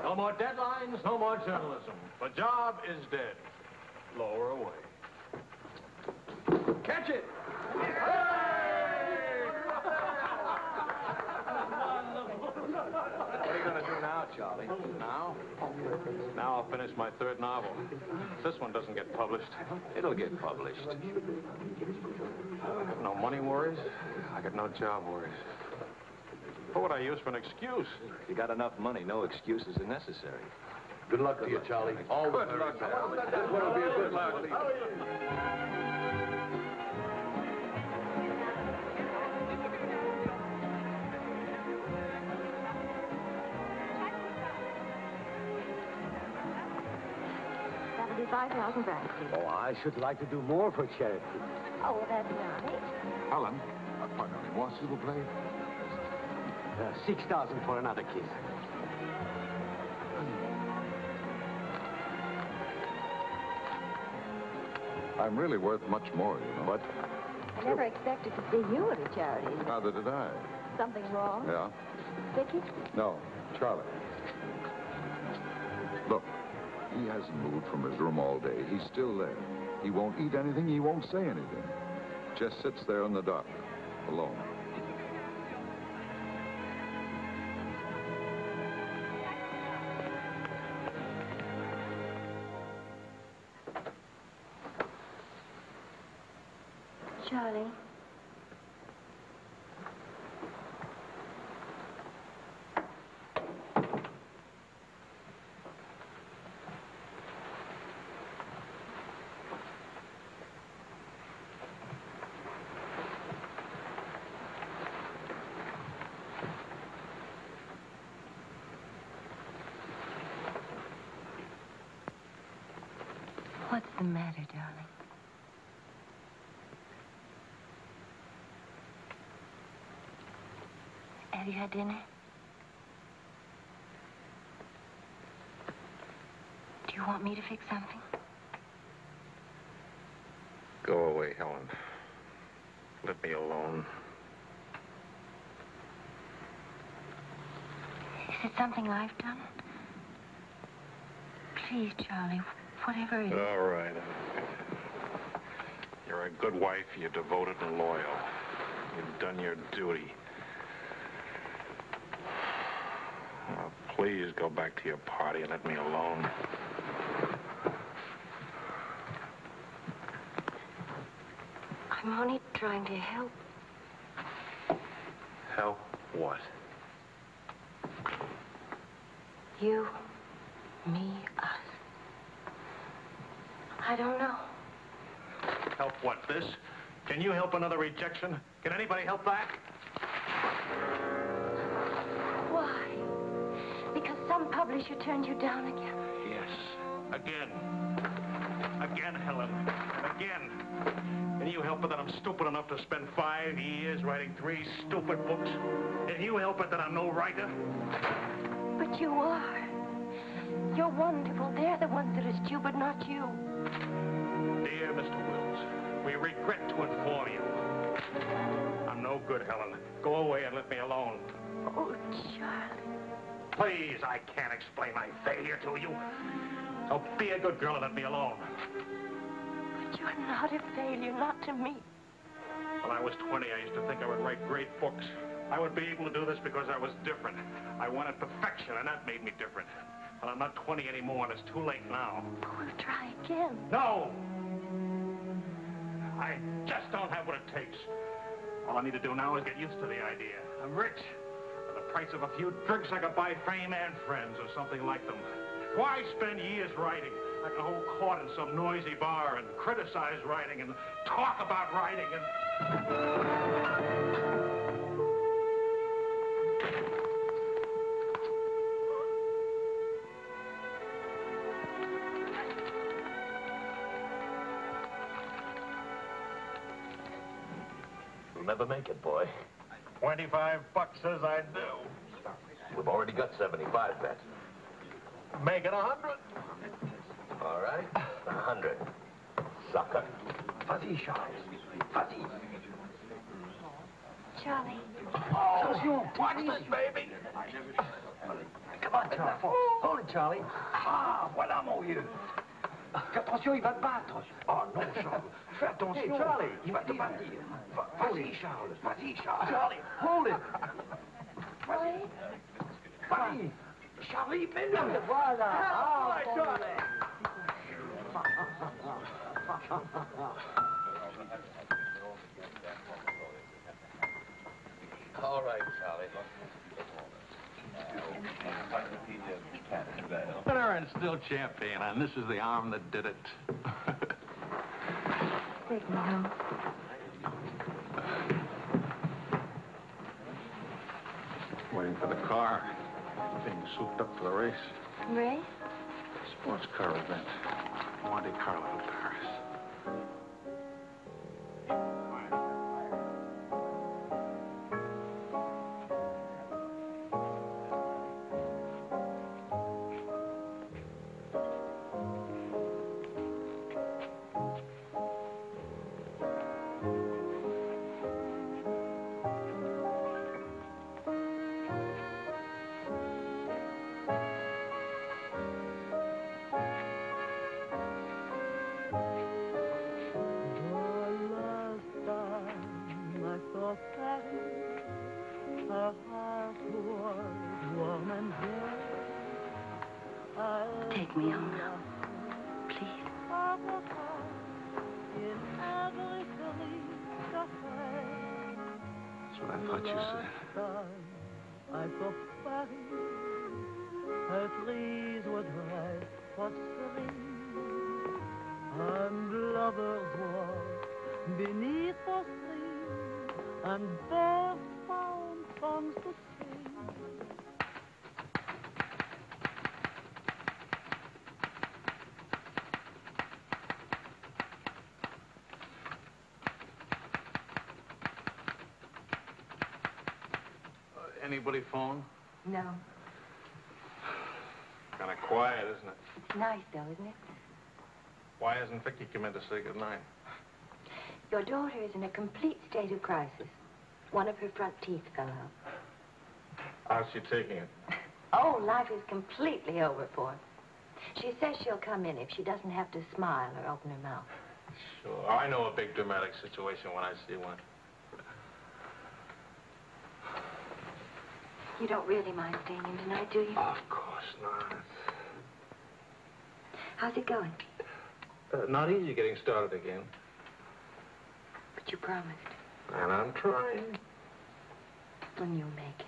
No more deadlines, no more journalism. The job is dead. Lower away. Catch it! What are you going to do now, Charlie? Now? Now I'll finish my third novel. If this one doesn't get published. It'll get published. I got no money worries. I got no job worries. What would I use for an excuse? If you got enough money, no excuses are necessary. Good luck to you, Charlie. All the Good very luck. best. This one will be a good luck. That'll be 5,000 francs. Oh, I should like to do more for charity. Oh, that's nice. Helen, pardon me, moi, s'il vous plaît. 6,000 for another kiss. I'm really worth much more, you know. What? I never expected to see you at a charity. Neither did I. Something wrong? Yeah? Vickie? No, Charlie. Look, he hasn't moved from his room all day. He's still there. He won't eat anything. He won't say anything. Just sits there in the dark, alone. Charlie. What's the matter, darling? Have you had dinner? Do you want me to fix something? Go away, Helen. Let me alone. Is it something I've done? Please, Charlie, whatever it is. All right. You're a good wife. You're devoted and loyal. You've done your duty. Now, please go back to your party and let me alone. I'm only trying to help. Help what? You, me, us. I don't know. Help what, this? Can you help another rejection? Can anybody help that? Why? Because some publisher turned you down again? Yes. Again. Again, Helen. Again. Can you help it that I'm stupid enough to spend 5 years writing 3 stupid books? Can you help it that I'm no writer? But you are. You're wonderful. They're the ones that are stupid, not you. Dear Mr. Wills, we regret to inform you. I'm no good, Helen. Go away and let me alone. Oh, Charlie. Please, I can't explain my failure to you. So be a good girl and let me alone. But you're not a failure, not to me. When I was 20, I used to think I would write great books. I would be able to do this because I was different. I wanted perfection, and that made me different. But I'm not 20 anymore, and it's too late now. We'll try again. No! I just don't have what it takes. All I need to do now is get used to the idea. I'm rich. For the price of a few drinks, I could buy fame and friends or something like them. Why spend years writing? I can hold court in some noisy bar and criticize writing and talk about writing and... You'll never make it, boy. $25 says I do. We've already got 75 bets. Make it 100. All right, 100. Sucker. Vas-y, Charles. Vas-y. Charlie. Attention, watch this, baby. Come on, Charles. Hold it, Charlie. Ah, voilà, mon vieux. Fais attention, il va te battre. Oh, non, Charles. Fais attention. Hey, Charlie, il va te battre. Vas-y, Charles. Vas-y, Charles. Charlie, hold it. Vas-y. Vas-y. Charlie, mets-le. Voilà. Ah, Charlie. All right, Charlie. Winner and still champion, and this is the arm that did it. Take me home. Waiting for the car. Being souped up for the race. Ray? Sports car event. Monte Carlo, Paris. Take me home now, please. That's what I thought you said. Anybody phone? No. Kind of quiet, isn't it? It's nice, though, isn't it? Why hasn't Vickie come in to say goodnight? Your daughter is in a complete state of crisis. One of her front teeth fell out. How's she taking it? Oh, life is completely over for her. She says she'll come in if she doesn't have to smile or open her mouth. Sure. I know a big dramatic situation when I see one. You don't really mind staying in tonight, do you? Of course not. How's it going? Not easy getting started again. But But you promised. And I'm trying. When you'll make it.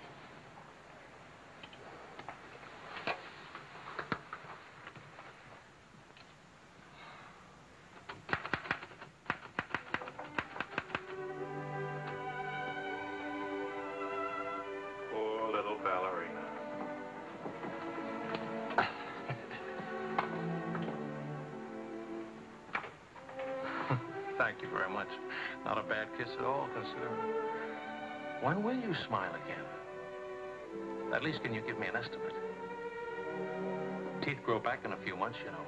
Poor little ballerina. Thank you very much. Not a bad kiss at all, considering. When will you smile again? At least can you give me an estimate? Teeth grow back in a few months, you know.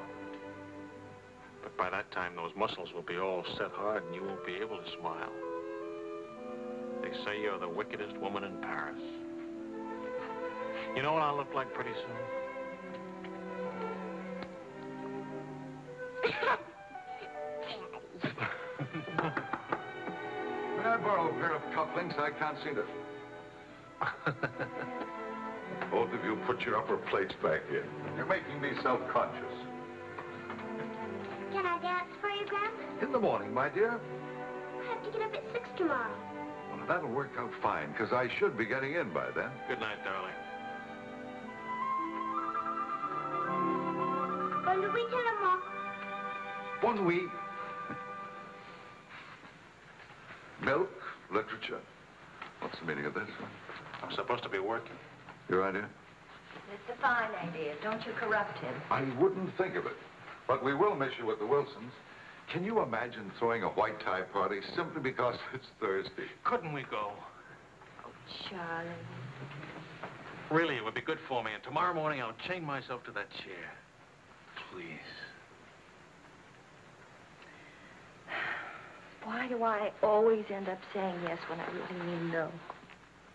But by that time, those muscles will be all set hard and you won't be able to smile. They say you're the wickedest woman in Paris. You know what I'll look like pretty soon? May I borrow a pair of cufflinks? I can't see them. Both of you put your upper plates back in. You're making me self-conscious. Can I dance for you, Grandpa? In the morning, my dear. I have to get up at 6 tomorrow. Well, that'll work out fine, because I should be getting in by then. Good night, darling. Bonne nuit, maman. Bon nuit. Milk, literature. What's the meaning of this? I'm supposed to be working. Your idea? It's a fine idea. Don't you corrupt him. I wouldn't think of it. But we will miss you with the Wilsons. Can you imagine throwing a white tie party simply because it's Thursday? Couldn't we go? Oh, Charlie. Really, it would be good for me. And tomorrow morning, I'll chain myself to that chair. Please. Why do I always end up saying yes when I really mean no?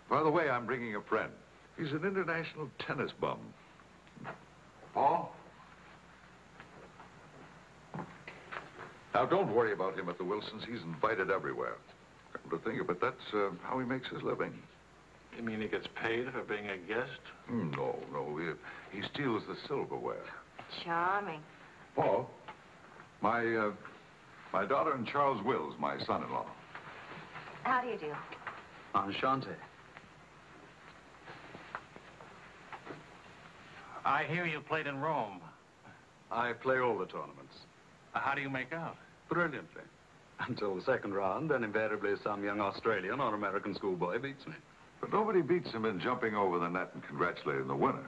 By the way, I'm bringing a friend. He's an international tennis bum. Paul? Now, don't worry about him at the Wilsons. He's invited everywhere. Come to think of it, that's how he makes his living. You mean he gets paid for being a guest? No. He steals the silverware. Charming. Paul, my daughter and Charles Wills, my son-in-law. How do you do? Enchanté. I hear you played in Rome. I play all the tournaments. How do you make out? Brilliantly. Until the second round, then invariably some young Australian or American schoolboy beats me. But nobody beats him in jumping over the net and congratulating the winner.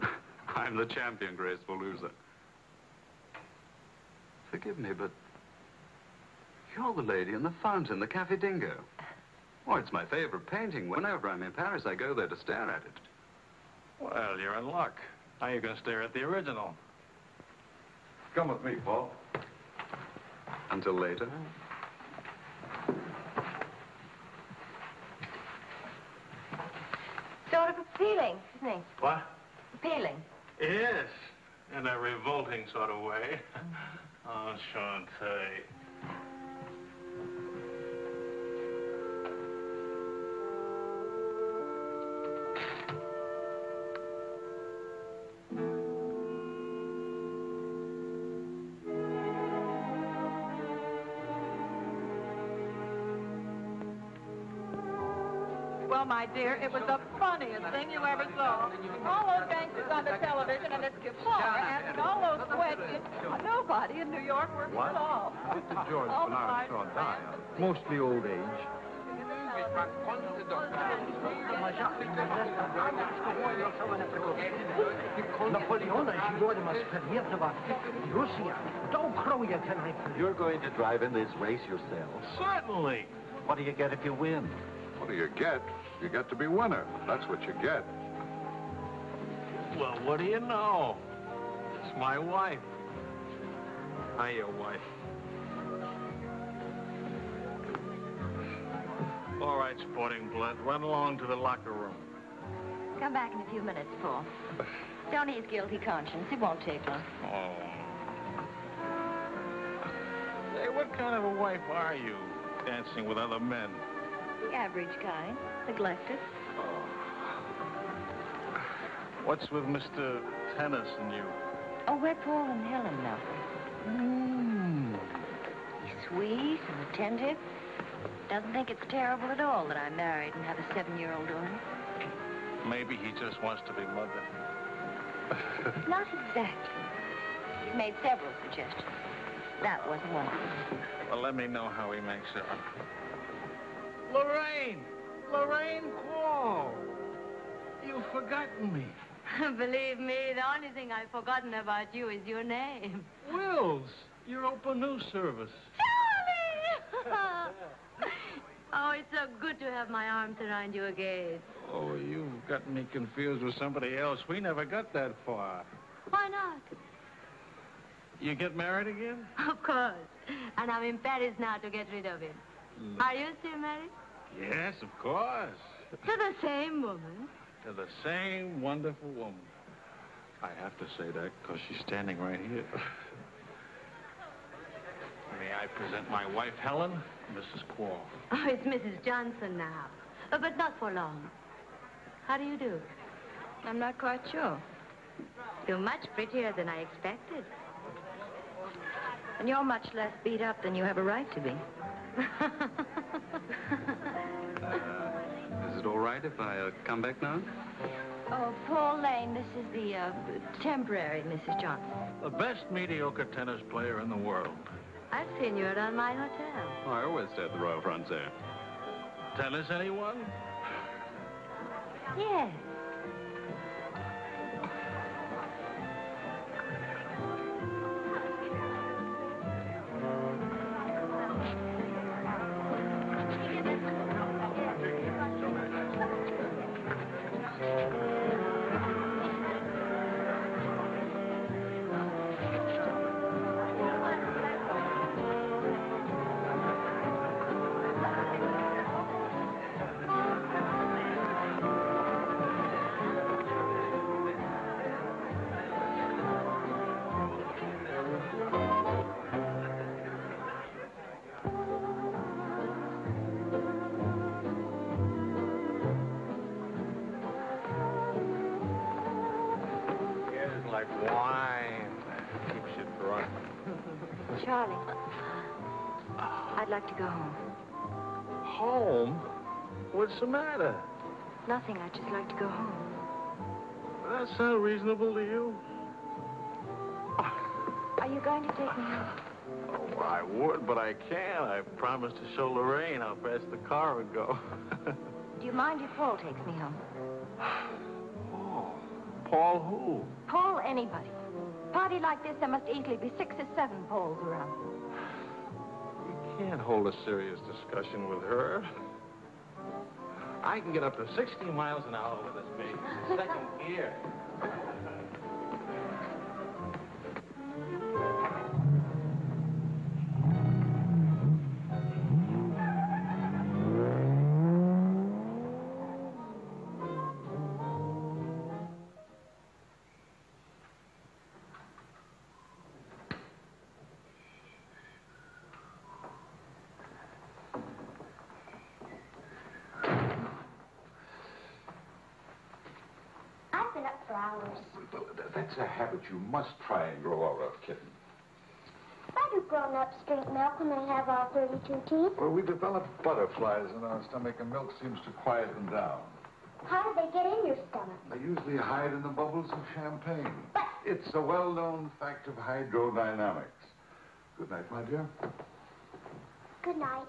I'm the champion, graceful loser. Forgive me, but you're the lady in the fountain, the Café Dingo. Oh, it's my favorite painting. Whenever I'm in Paris, I go there to stare at it. Well, you're in luck. Now you can stare at the original. Come with me, Paul. Until later. Sort of appealing, isn't he? What? Appealing. Yes, in a revolting sort of way. Enchanté. Well, my dear, it was the funniest thing you ever saw. All those gangsters on the television and this Kefauver asking all those questions. Nobody in New York works at all. Mr. George All Bernard saw my die. Mostly old age. You're going to drive in this race yourself? Certainly. What do you get if you win? What do you get? You get to be winner. That's what you get. Well, what do you know? It's my wife. Hi, your wife. All right, sporting blood, run along to the locker room. Come back in a few minutes, Paul. Don't ease guilty conscience. It won't take long. Oh. Hey, what kind of a wife are you, dancing with other men? The average kind. Neglected. Oh. What's with Mr. Tennis and you? Oh, we're Paul and Helen now. He's sweet and attentive. doesn't think it's terrible at all that I'm married and have a 7-year-old daughter. Maybe he just wants to be mother. Not exactly. He's made several suggestions. That wasn't one of them. Well, let me know how he makes out. Lorraine! Lorraine Quall! You've forgotten me. Believe me, the only thing I've forgotten about you is your name. Wills, your open news service. Charlie! Oh, it's so good to have my arms around you again. Oh, you've gotten me confused with somebody else. We never got that far. Why not? You get married again? Of course. And I'm in Paris now to get rid of him. Are you still married? Yes, of course. To the same woman. To the same wonderful woman. I have to say that because she's standing right here. May I present my wife, Helen, Mrs. Quall. Oh, it's Mrs. Johnson now. But not for long. How do you do? I'm not quite sure. You're much prettier than I expected. And you're much less beat up than you have a right to be. Is it all right if I come back now? Oh, Paul Lane, this is the temporary Mrs. Johnson. The best mediocre tennis player in the world. I've seen you around my hotel. Oh, I always stay at the Royal Frontier. Tennis, anyone? Yes. Like wine. Keeps you drunk. Charlie, I'd like to go home. Home? What's the matter? Nothing, I'd just like to go home. That sound reasonable to you? Are you going to take me home? Oh, I would, but I can't. I promised to show Lorraine how fast the car would go. Do you mind if Paul takes me home? Paul who? Paul anybody. Party like this, there must easily be 6 or 7 Pauls around. You can't hold a serious discussion with her. I can get up to 60 miles an hour with this baby. Second gear. I've been up for hours. Well, that's a habit you must try and grow out of, kitten. Why do grown-ups drink milk when they have all 32 teeth? Well, we develop butterflies in our stomach, and milk seems to quiet them down. How do they get in your stomach? They usually hide in the bubbles of champagne. But... It's a well-known fact of hydrodynamics. Good night, my dear. Good night.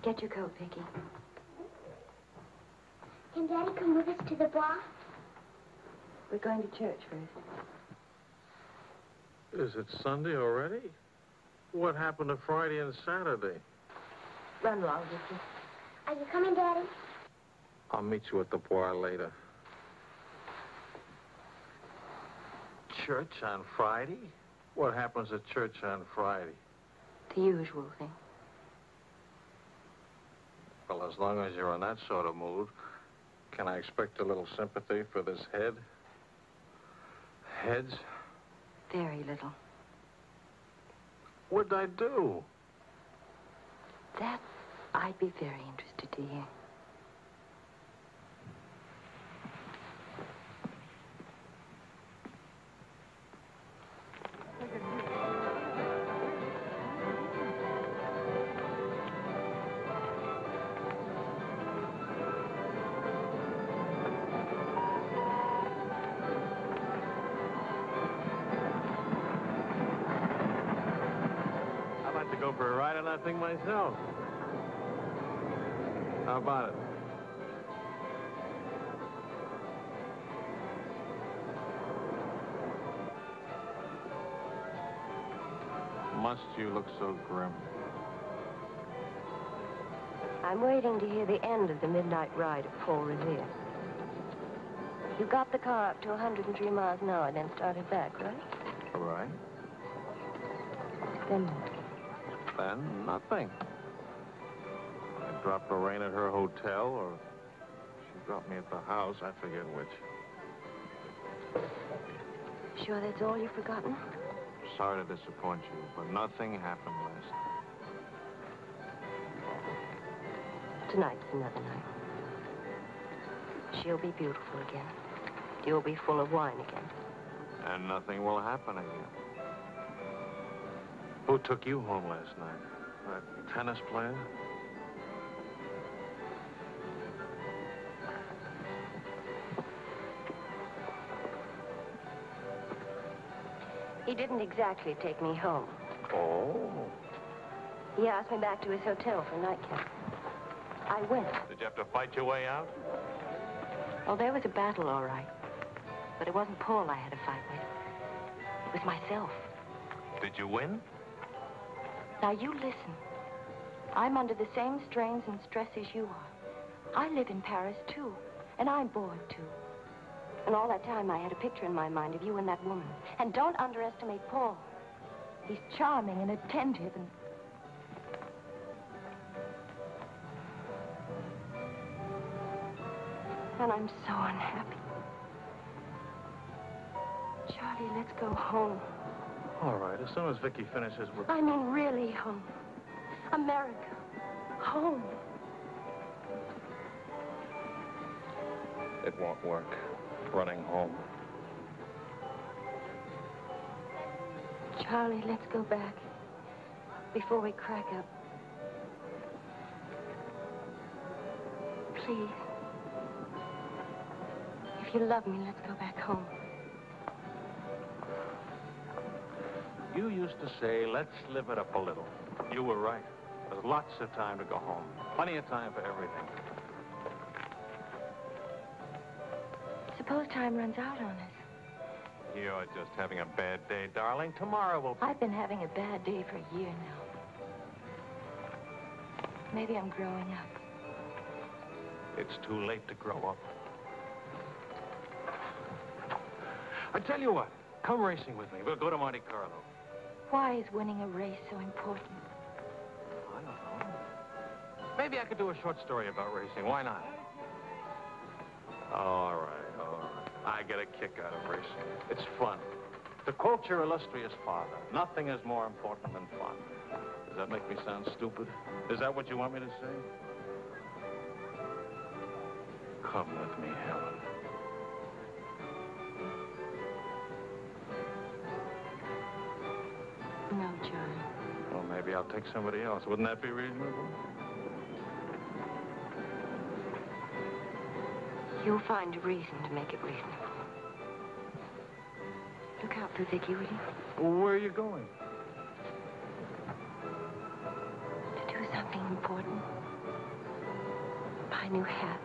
Get your coat, Vickie. Can Daddy come with us to the bar? We're going to church first. Is it Sunday already? What happened to Friday and Saturday? Run along, Vickie. Are you coming, Daddy? I'll meet you at the bar later. Church on Friday? What happens at church on Friday? The usual thing. Well, as long as you're in that sort of mood, can I expect a little sympathy for this head? Heads? Very little. What'd I do? That I'd be very interested to hear. I'd like to go for a ride on that thing myself. How about it? Must you look so grim? I'm waiting to hear the end of the midnight ride of Paul Revere. You got the car up to 103 miles an hour, then started back, right? All right. Then what? Then nothing. I dropped Lorraine at her hotel, or she dropped me at the house. I forget which. Sure that's all you've forgotten? Sorry to disappoint you, but nothing happened last night. Tonight's another night. She'll be beautiful again. You'll be full of wine again. And nothing will happen again. Who took you home last night? That tennis player? He didn't exactly take me home. Oh. He asked me back to his hotel for a nightcap. I went. Did you have to fight your way out? Oh, there was a battle, all right. But it wasn't Paul I had to fight with. It was myself. Did you win? Now, you listen. I'm under the same strains and stresses you are. I live in Paris, too. And I'm bored, too. And all that time, I had a picture in my mind of you and that woman. And don't underestimate Paul. He's charming and attentive and... And I'm so unhappy. Charlie, let's go home. All right, as soon as Vickie finishes with... I mean, really home. America. Home. It won't work. Running home. Charlie, let's go back. Before we crack up. Please. If you love me, let's go back home. You used to say, let's live it up a little. You were right. There's lots of time to go home. Plenty of time for everything. Suppose time runs out on us. You're just having a bad day, darling. Tomorrow will... I've been having a bad day for a year now. Maybe I'm growing up. It's too late to grow up. I tell you what, come racing with me. We'll go to Monte Carlo. Why is winning a race so important? I don't know. Maybe I could do a short story about racing. Why not? All right, all right. I get a kick out of racing. It's fun. To quote your illustrious father, nothing is more important than fun. Does that make me sound stupid? Is that what you want me to say? Come with me, Helen. No, Charlie. Well, maybe I'll take somebody else. Wouldn't that be reasonable? You'll find a reason to make it reasonable. Look out for Vickie, will you? Well, where are you going? To do something important. Buy a new hat.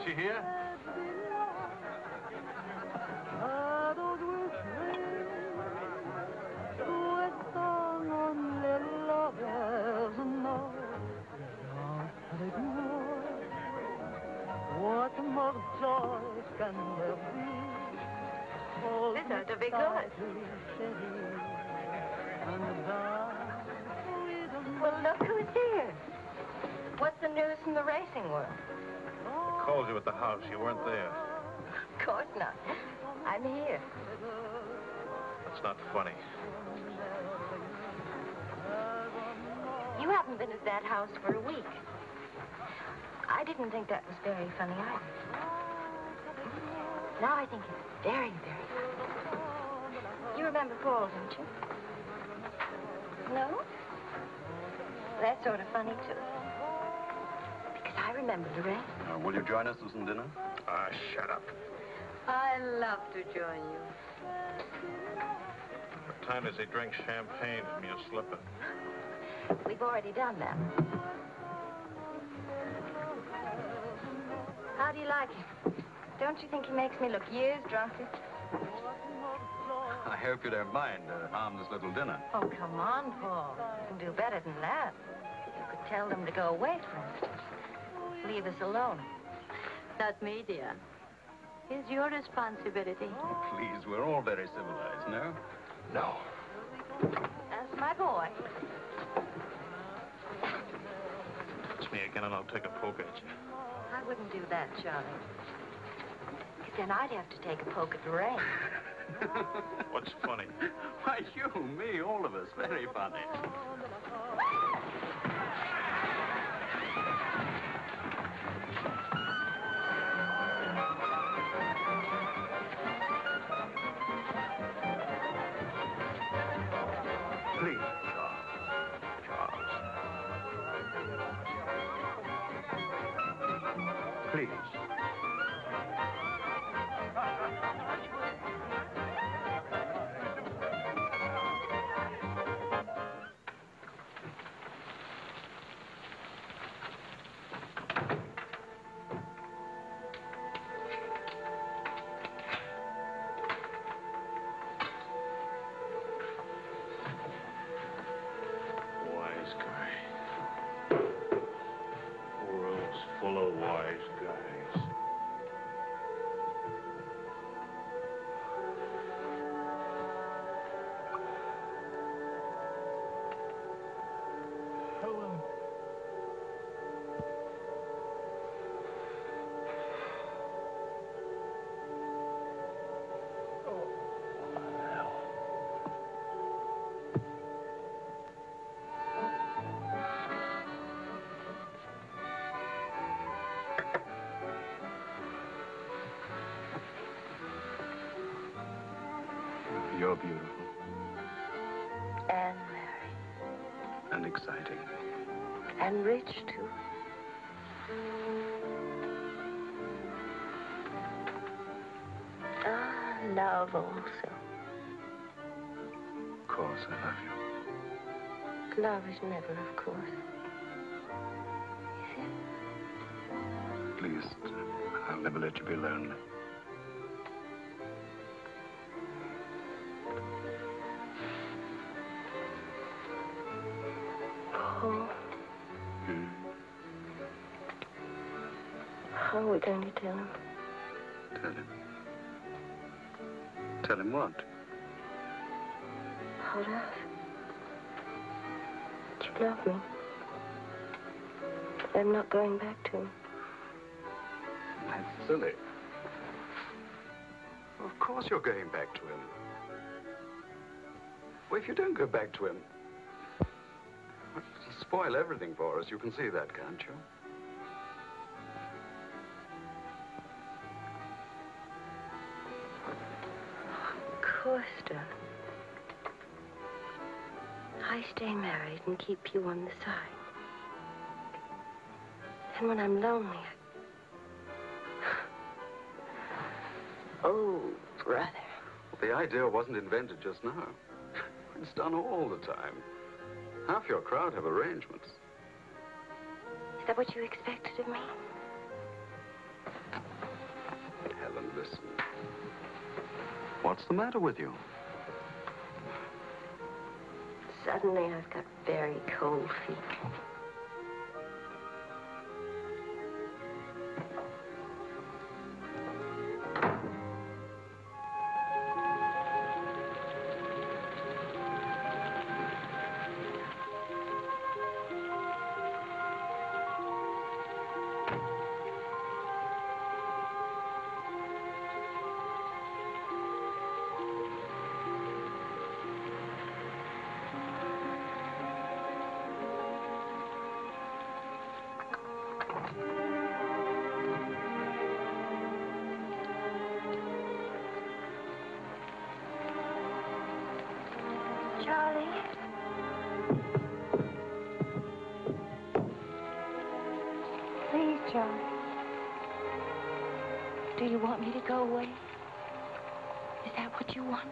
she here? This ought to be good. Well, look who's here. What's the news from the racing world? Called you at the house. You weren't there. Of course not. I'm here. That's not funny. You haven't been at that house for a week. I didn't think that was very funny either. Now I think it's very, very funny. You remember Paul, don't you? No? That's sort of funny, too. Because I remember the race. Will you join us for some dinner? Ah, shut up. I love to join you. What time does he drink champagne from your slipper? We've already done that. How do you like him? Don't you think he makes me look years drunker? I hope you don't mind a harmless little dinner. Oh, come on, Paul. You can do better than that. You could tell them to go away, for instance. Leave us alone. Not me, dear. It's your responsibility. Please, we're all very civilized, no? No. That's my boy. It's me again, and I'll take a poke at you. I wouldn't do that, Charlie. Because then I'd have to take a poke at Lorraine. What's funny? Why, you, me, all of us. Very funny. Please, Charles. Please. Wise guy. World's full of wise guys. Helen. You're beautiful And married. and exciting. And rich, too. Ah, love also. Of course, I love you. Love is never, of course. Is it? Please, I'll never let you be lonely. Paul, Hmm? how are we going to tell him? Tell him. Tell him what? About us. That you love me. That I'm not going back to him. That's silly. Of course you're going back to him. Well, if you don't go back to him, it'll spoil everything for us. You can see that, can't you? Of course, darling. I stay married and keep you on the side. And when I'm lonely, Oh, brother. Well, the idea wasn't invented just now. It's done all the time. Half your crowd have arrangements. Is that what you expected of me? What's the matter with you? Suddenly, I've got very cold feet. Charlie? Please, Charlie. Do you want me to go away? Is that what you want?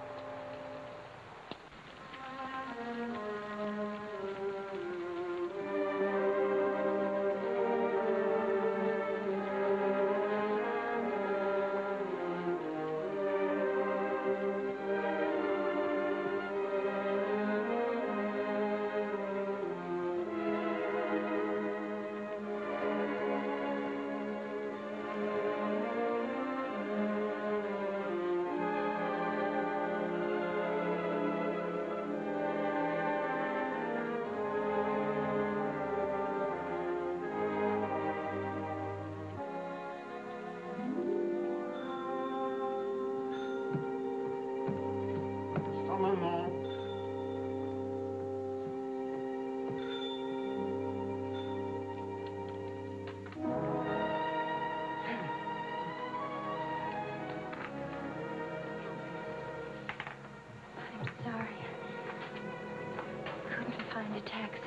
Find a taxi.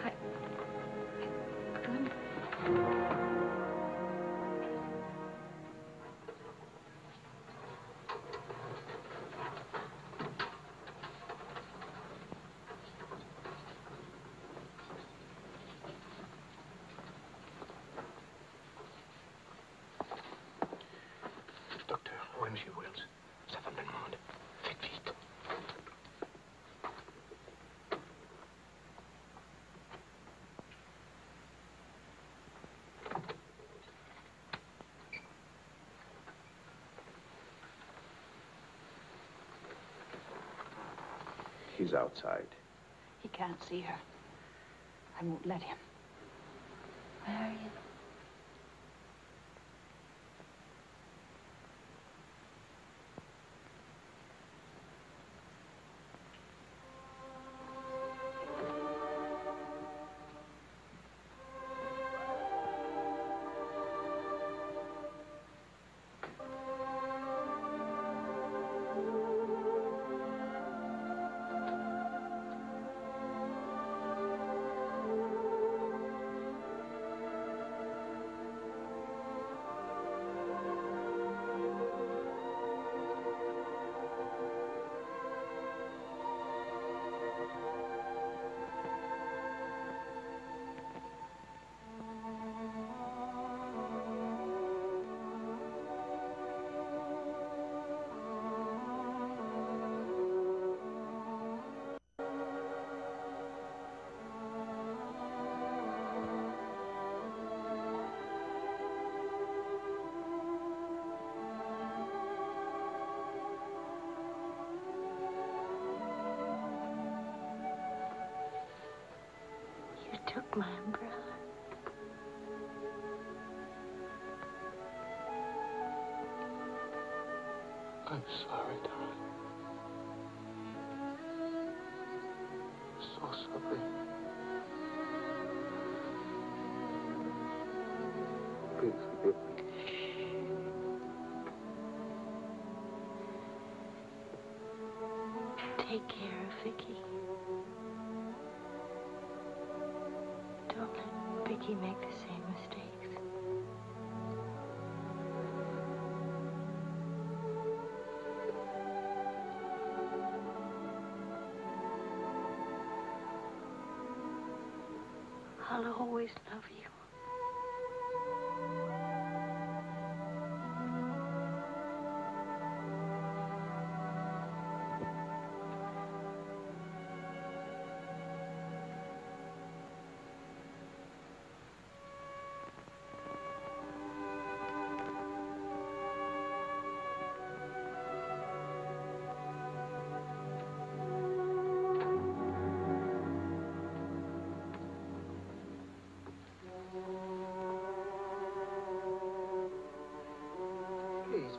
I couldn't. Docteur, OMG Wells. Sa femme allemande. Faites vite. He's outside. He can't see her. I won't let him. Marion. Took my umbrella. I'm sorry, darling. So sorry. Please forgive me. Take care of Vickie. Don't let Vickie make the same mistakes. I'll always love you.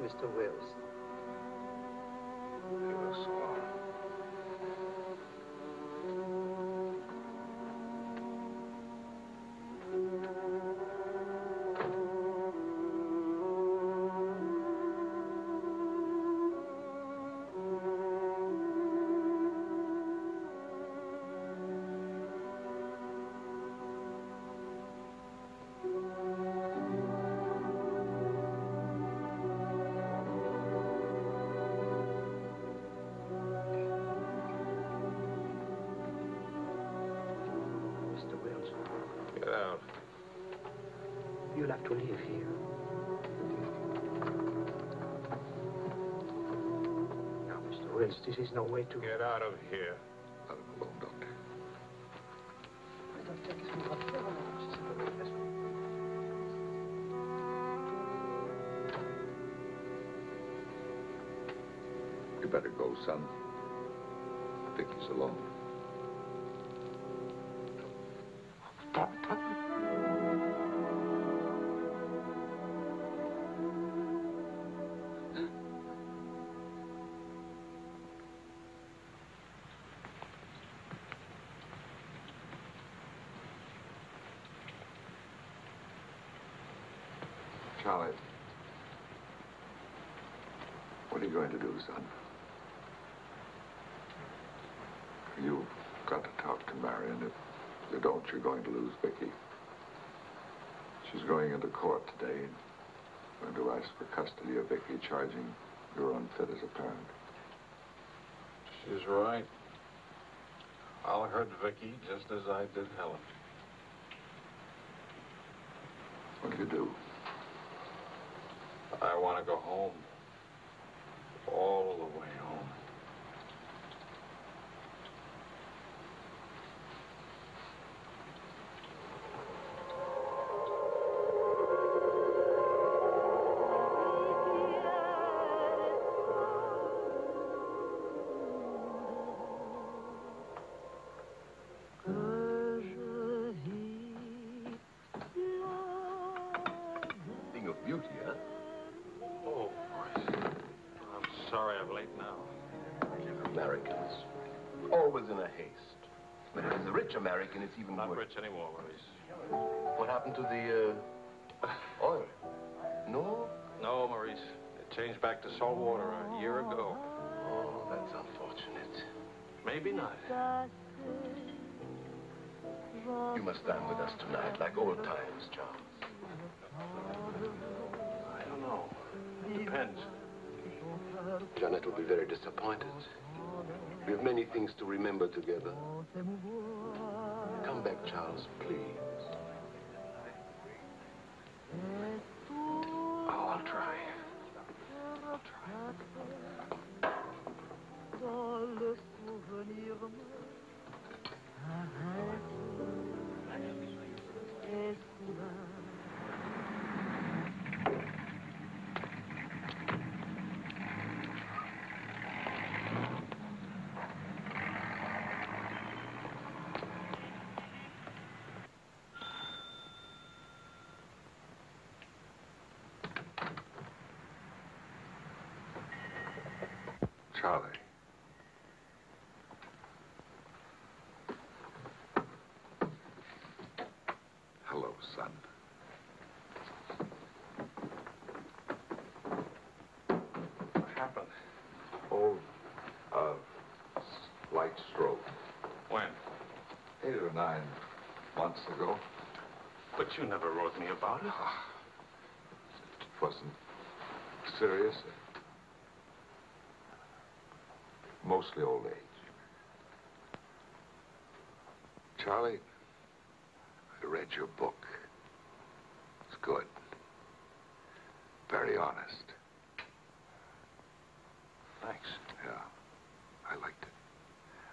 Mr. Wills. You look sore. Mr. Wills, Get out. you'll have to leave here. Now, Mr. Wills, this is no way to... Get out of here. Let him alone, Doctor. You better go, son. Vickie's alone. Charlie, what are you going to do, son? You've got to talk to Marion. If you don't, you're going to lose Vickie. She's going into court today and going to ask for custody of Vickie, charging you're unfit as a parent. She's right. I'll hurt Vickie just as I did Helen. What do you do? I want to go home. All the way home. Thing of beauty, huh? Oh, boy. I'm sorry I'm late now. Americans. Always in a haste. But if it's a rich American, it's even Not worse. rich anymore, Maurice. What happened to the, oil? No? No, Maurice. It changed back to salt water a year ago. Oh, that's unfortunate. Maybe not. You must dine with us tonight, like old times, Charles. I don't know. Depends. Janet will be very disappointed. We have many things to remember together. Come back, Charles, please. Oh, I'll try. I'll try. Charlie. Hello, son. What happened? Oh, light stroke. When? 8 or 9 months ago. But you never wrote me about it. It wasn't serious. Mostly old age. Charlie, I read your book. It's good. Very honest. Thanks. Yeah, I liked it.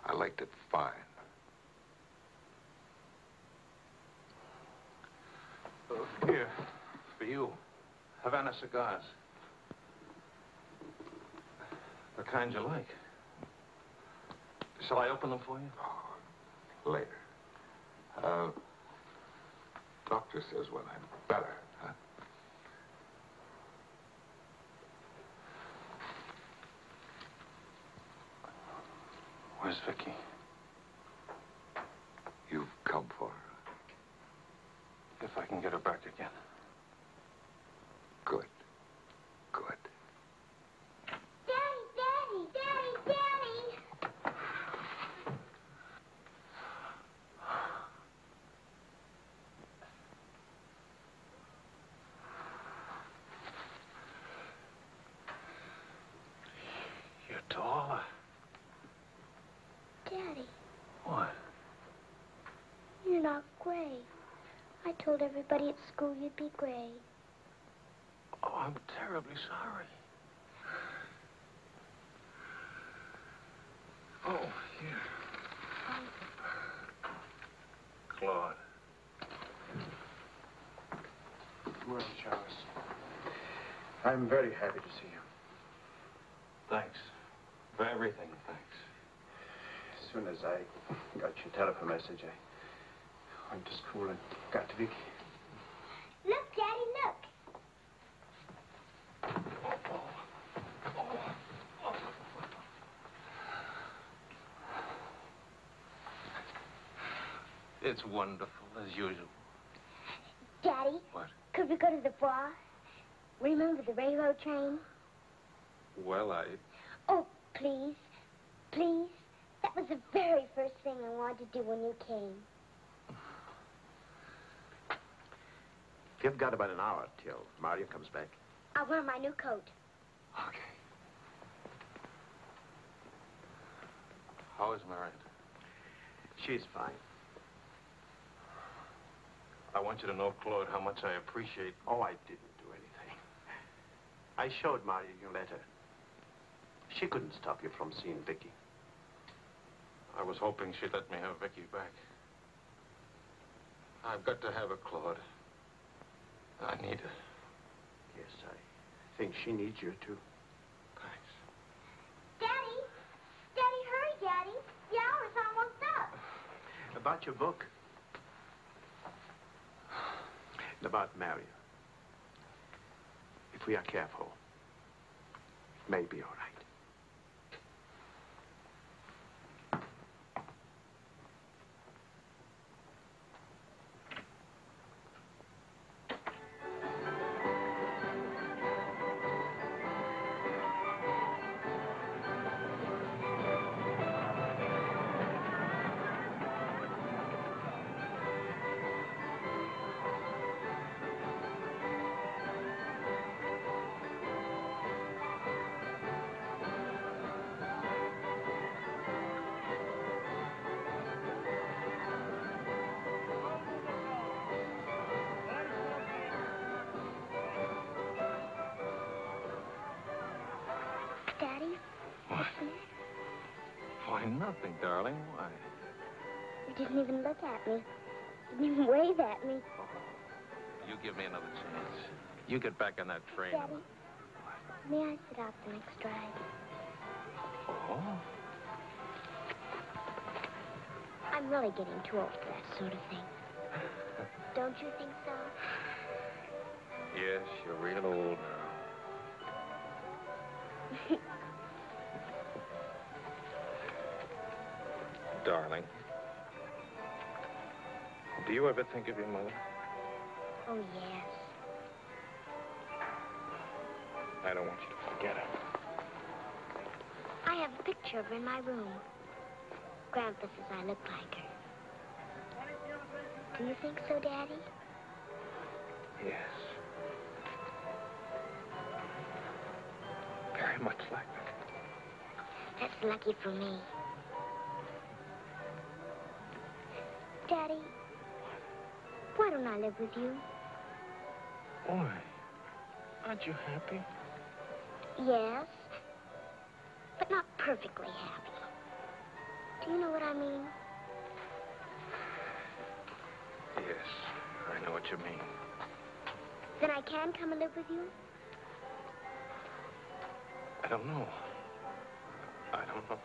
I liked it fine. Here, for you. Havana cigars. The kind you like. Shall I open them for you? Oh, later. Doctor says when I'm better, huh? Where's Vickie? You've come for her. If I can get her back again. Good. Good. Daddy, Daddy, Daddy, Daddy! You're taller. Daddy, What? you're not gray. I told everybody at school you'd be gray. Oh, I'm terribly sorry. Oh, here. Claude. Well, Charles, I'm very happy to see you. Thanks. For everything, thanks. As soon as I got your telephone message, I went to school and got to Vickie. Look, Daddy, look. It's wonderful, as usual. Daddy? What? Could we go to the bar? Remember the railroad train? Well, Oh, please. Please. That was the very first thing I wanted to do when you came. You've got about an hour till Marion comes back. I'll wear my new coat. Okay. How is Marion? She's fine. I want you to know, Claude, how much I appreciate... Oh, I didn't do anything. I showed Marion your letter. She couldn't stop you from seeing Vickie. I was hoping she'd let me have Vickie back. I've got to have her, Claude. I need her. Yes, I think she needs you, too. Thanks. Daddy! Daddy, hurry, Daddy. The hour's almost up. About your book. About Marion. If we are careful, it may be all right. Daddy? What? Why, nothing, darling. Why? You didn't even look at me. Didn't even wave at me. You give me another chance. You get back on that train. Daddy, may I sit out the next ride? Oh? I'm really getting too old for that sort of thing. Don't you think so? Yes, you're real old now. Darling, do you ever think of your mother? Oh, yes. I don't want you to forget her. I have a picture of her in my room. Grandpa says I look like her. Do you think so, Daddy? Yes. Very much like her. That's lucky for me. Daddy, why don't I live with you? Why? Aren't you happy? Yes, but not perfectly happy. Do you know what I mean? Yes, I know what you mean. Then I can come and live with you? I don't know. I don't know.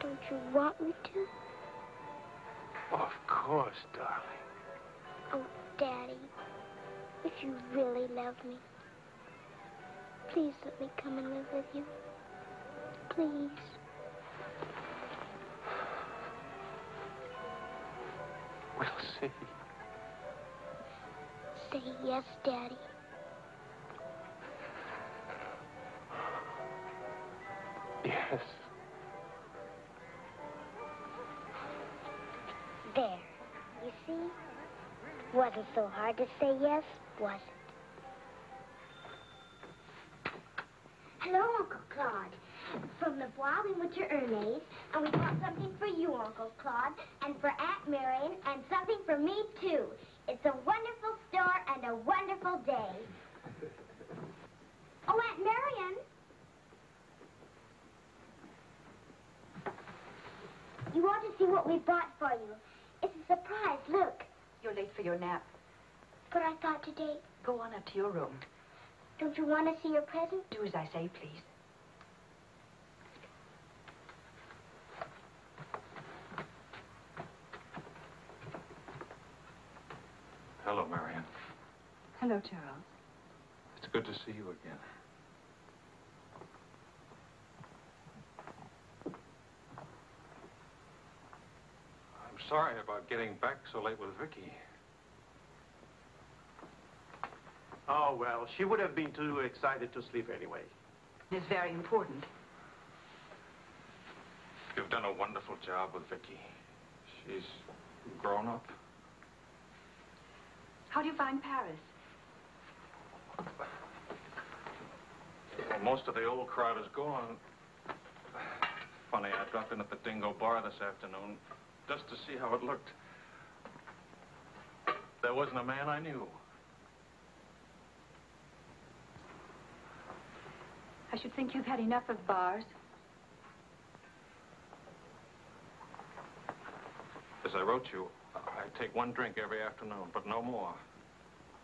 Don't you want me to? Of course, darling. Oh, Daddy, if you really love me, Please let me come and live with you. Please. We'll see. Say yes, Daddy. Yes. There. You see? Wasn't so hard to say yes, was it? Hello, Uncle Claude. From the Bois, we went to Ernest, and we bought something for you, Uncle Claude, and for Aunt Marion, and something for me, too. It's a wonderful store and a wonderful day. Oh, Aunt Marion. You ought to see what we bought for you. It's a surprise, look. You're late for your nap. But I thought today... Go on up to your room. Don't you want to see your present? Do as I say, please. Hello, Marion. Hello, Charles. It's good to see you again. I'm sorry about getting back so late with Vickie. Oh, well, she would have been too excited to sleep anyway. It's very important. You've done a wonderful job with Vickie. She's grown up. How do you find Paris? Well, most of the old crowd is gone. Funny, I dropped in at the Dingo Bar this afternoon just to see how it looked. There wasn't a man I knew. I should think you've had enough of bars. As I wrote you, I take one drink every afternoon, but no more.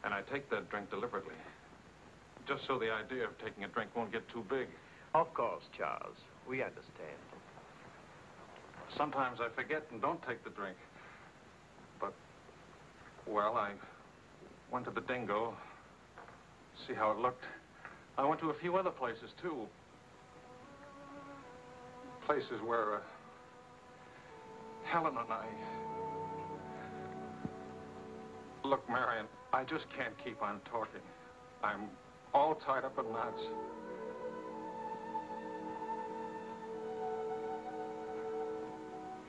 And I take that drink deliberately, just so the idea of taking a drink won't get too big. Of course, Charles. We understand. Sometimes I forget and don't take the drink. But, well, I went to the Dingo, see how it looked. I went to a few other places, too. Places where Helen and I... Look, Marion, I just can't keep on talking. I'm all tied up in knots.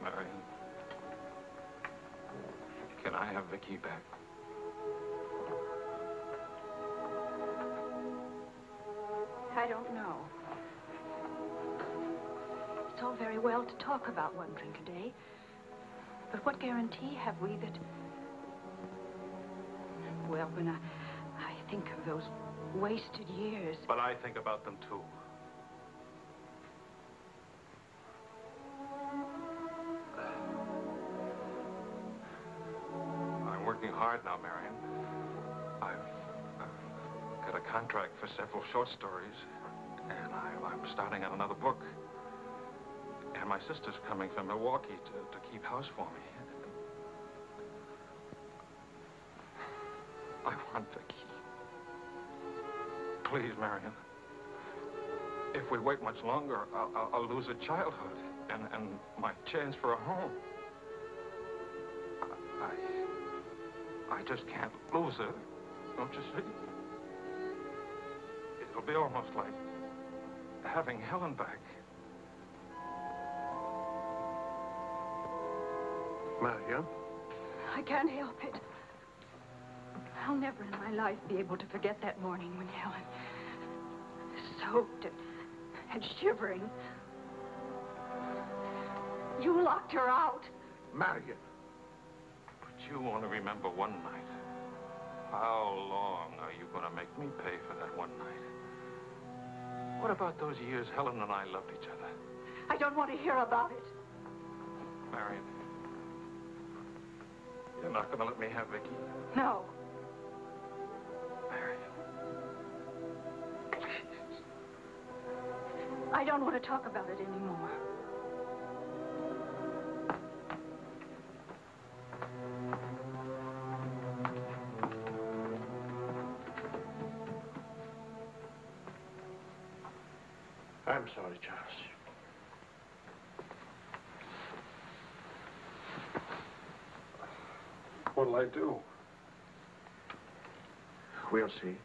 Marion, can I have Vickie back? I don't know. It's all very well to talk about one drink a day. But what guarantee have we that... Well, when I think of those wasted years... But I think about them, too. I'm working hard now, Marion. I've got a contract for several short stories, and I'm starting on another book. And my sister's coming from Milwaukee to keep house for me. I want Vickie. Please, Marion. If we wait much longer, I'll lose a childhood and my chance for a home. I just can't lose her, don't you see? It'll be almost like having Helen back. Marion? I can't help it. I'll never in my life be able to forget that morning when Helen, soaked and shivering, you locked her out. Marion. But you only remember one night. How long are you going to make me pay for that one night? What about those years Helen and I loved each other? I don't want to hear about it. Marion, you're not going to let me have Vickie? No. Marion. I don't want to talk about it anymore. I'm sorry, Charles. What'll I do? We'll see.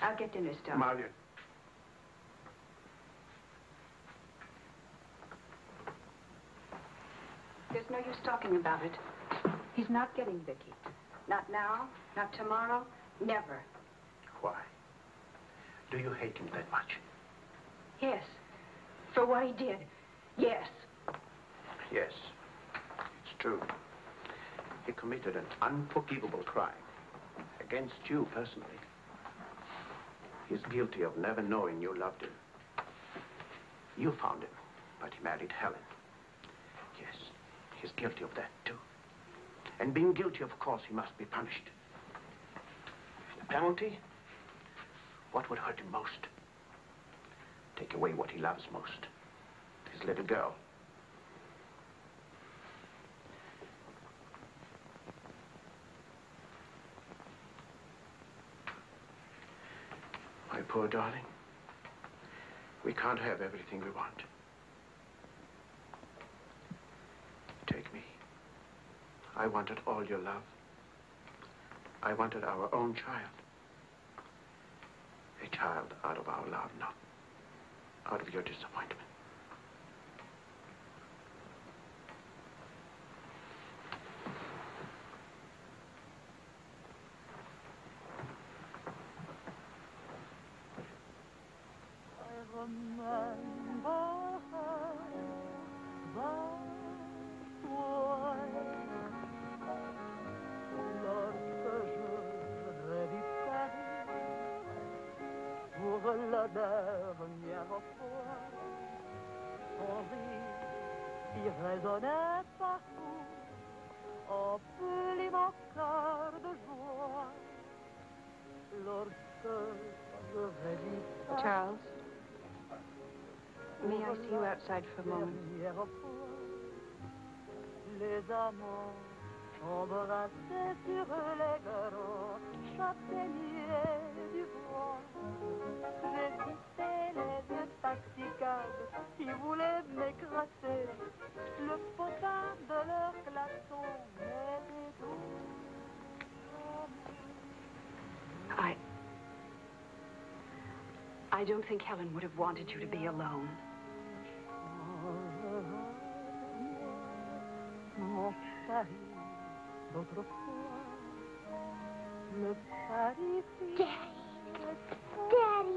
I'll get dinner started. Marion. There's no use talking about it. He's not getting Vickie. Not now, not tomorrow, never. Why? Do you hate him that much? Yes. For what he did. Yes. Yes. It's true. He committed an unforgivable crime. Against you, personally. He's guilty of never knowing you loved him. You found him, but he married Helen. Yes, he's guilty of that, too. And being guilty, of course, he must be punished. The penalty? What would hurt him most? Take away what he loves most. His little girl. My poor darling. We can't have everything we want. Take me. I wanted all your love. I wanted our own child. A child out of our love, not out of your disappointment. La dernière fois, son rire qui résonnait partout, emplit mon cœur de joie. Lorsque je vais lui Charles, may I see you outside for a moment? Les amants embrassés sur les grands châtaigniers du bois. J'ai quitté les intoxicables qui voulaient m'écraser. Le potin de leur klaxon m'était doux. I don't think Helen would have wanted you to be alone. Mon Paris d'autrefois, le Paris. Daddy!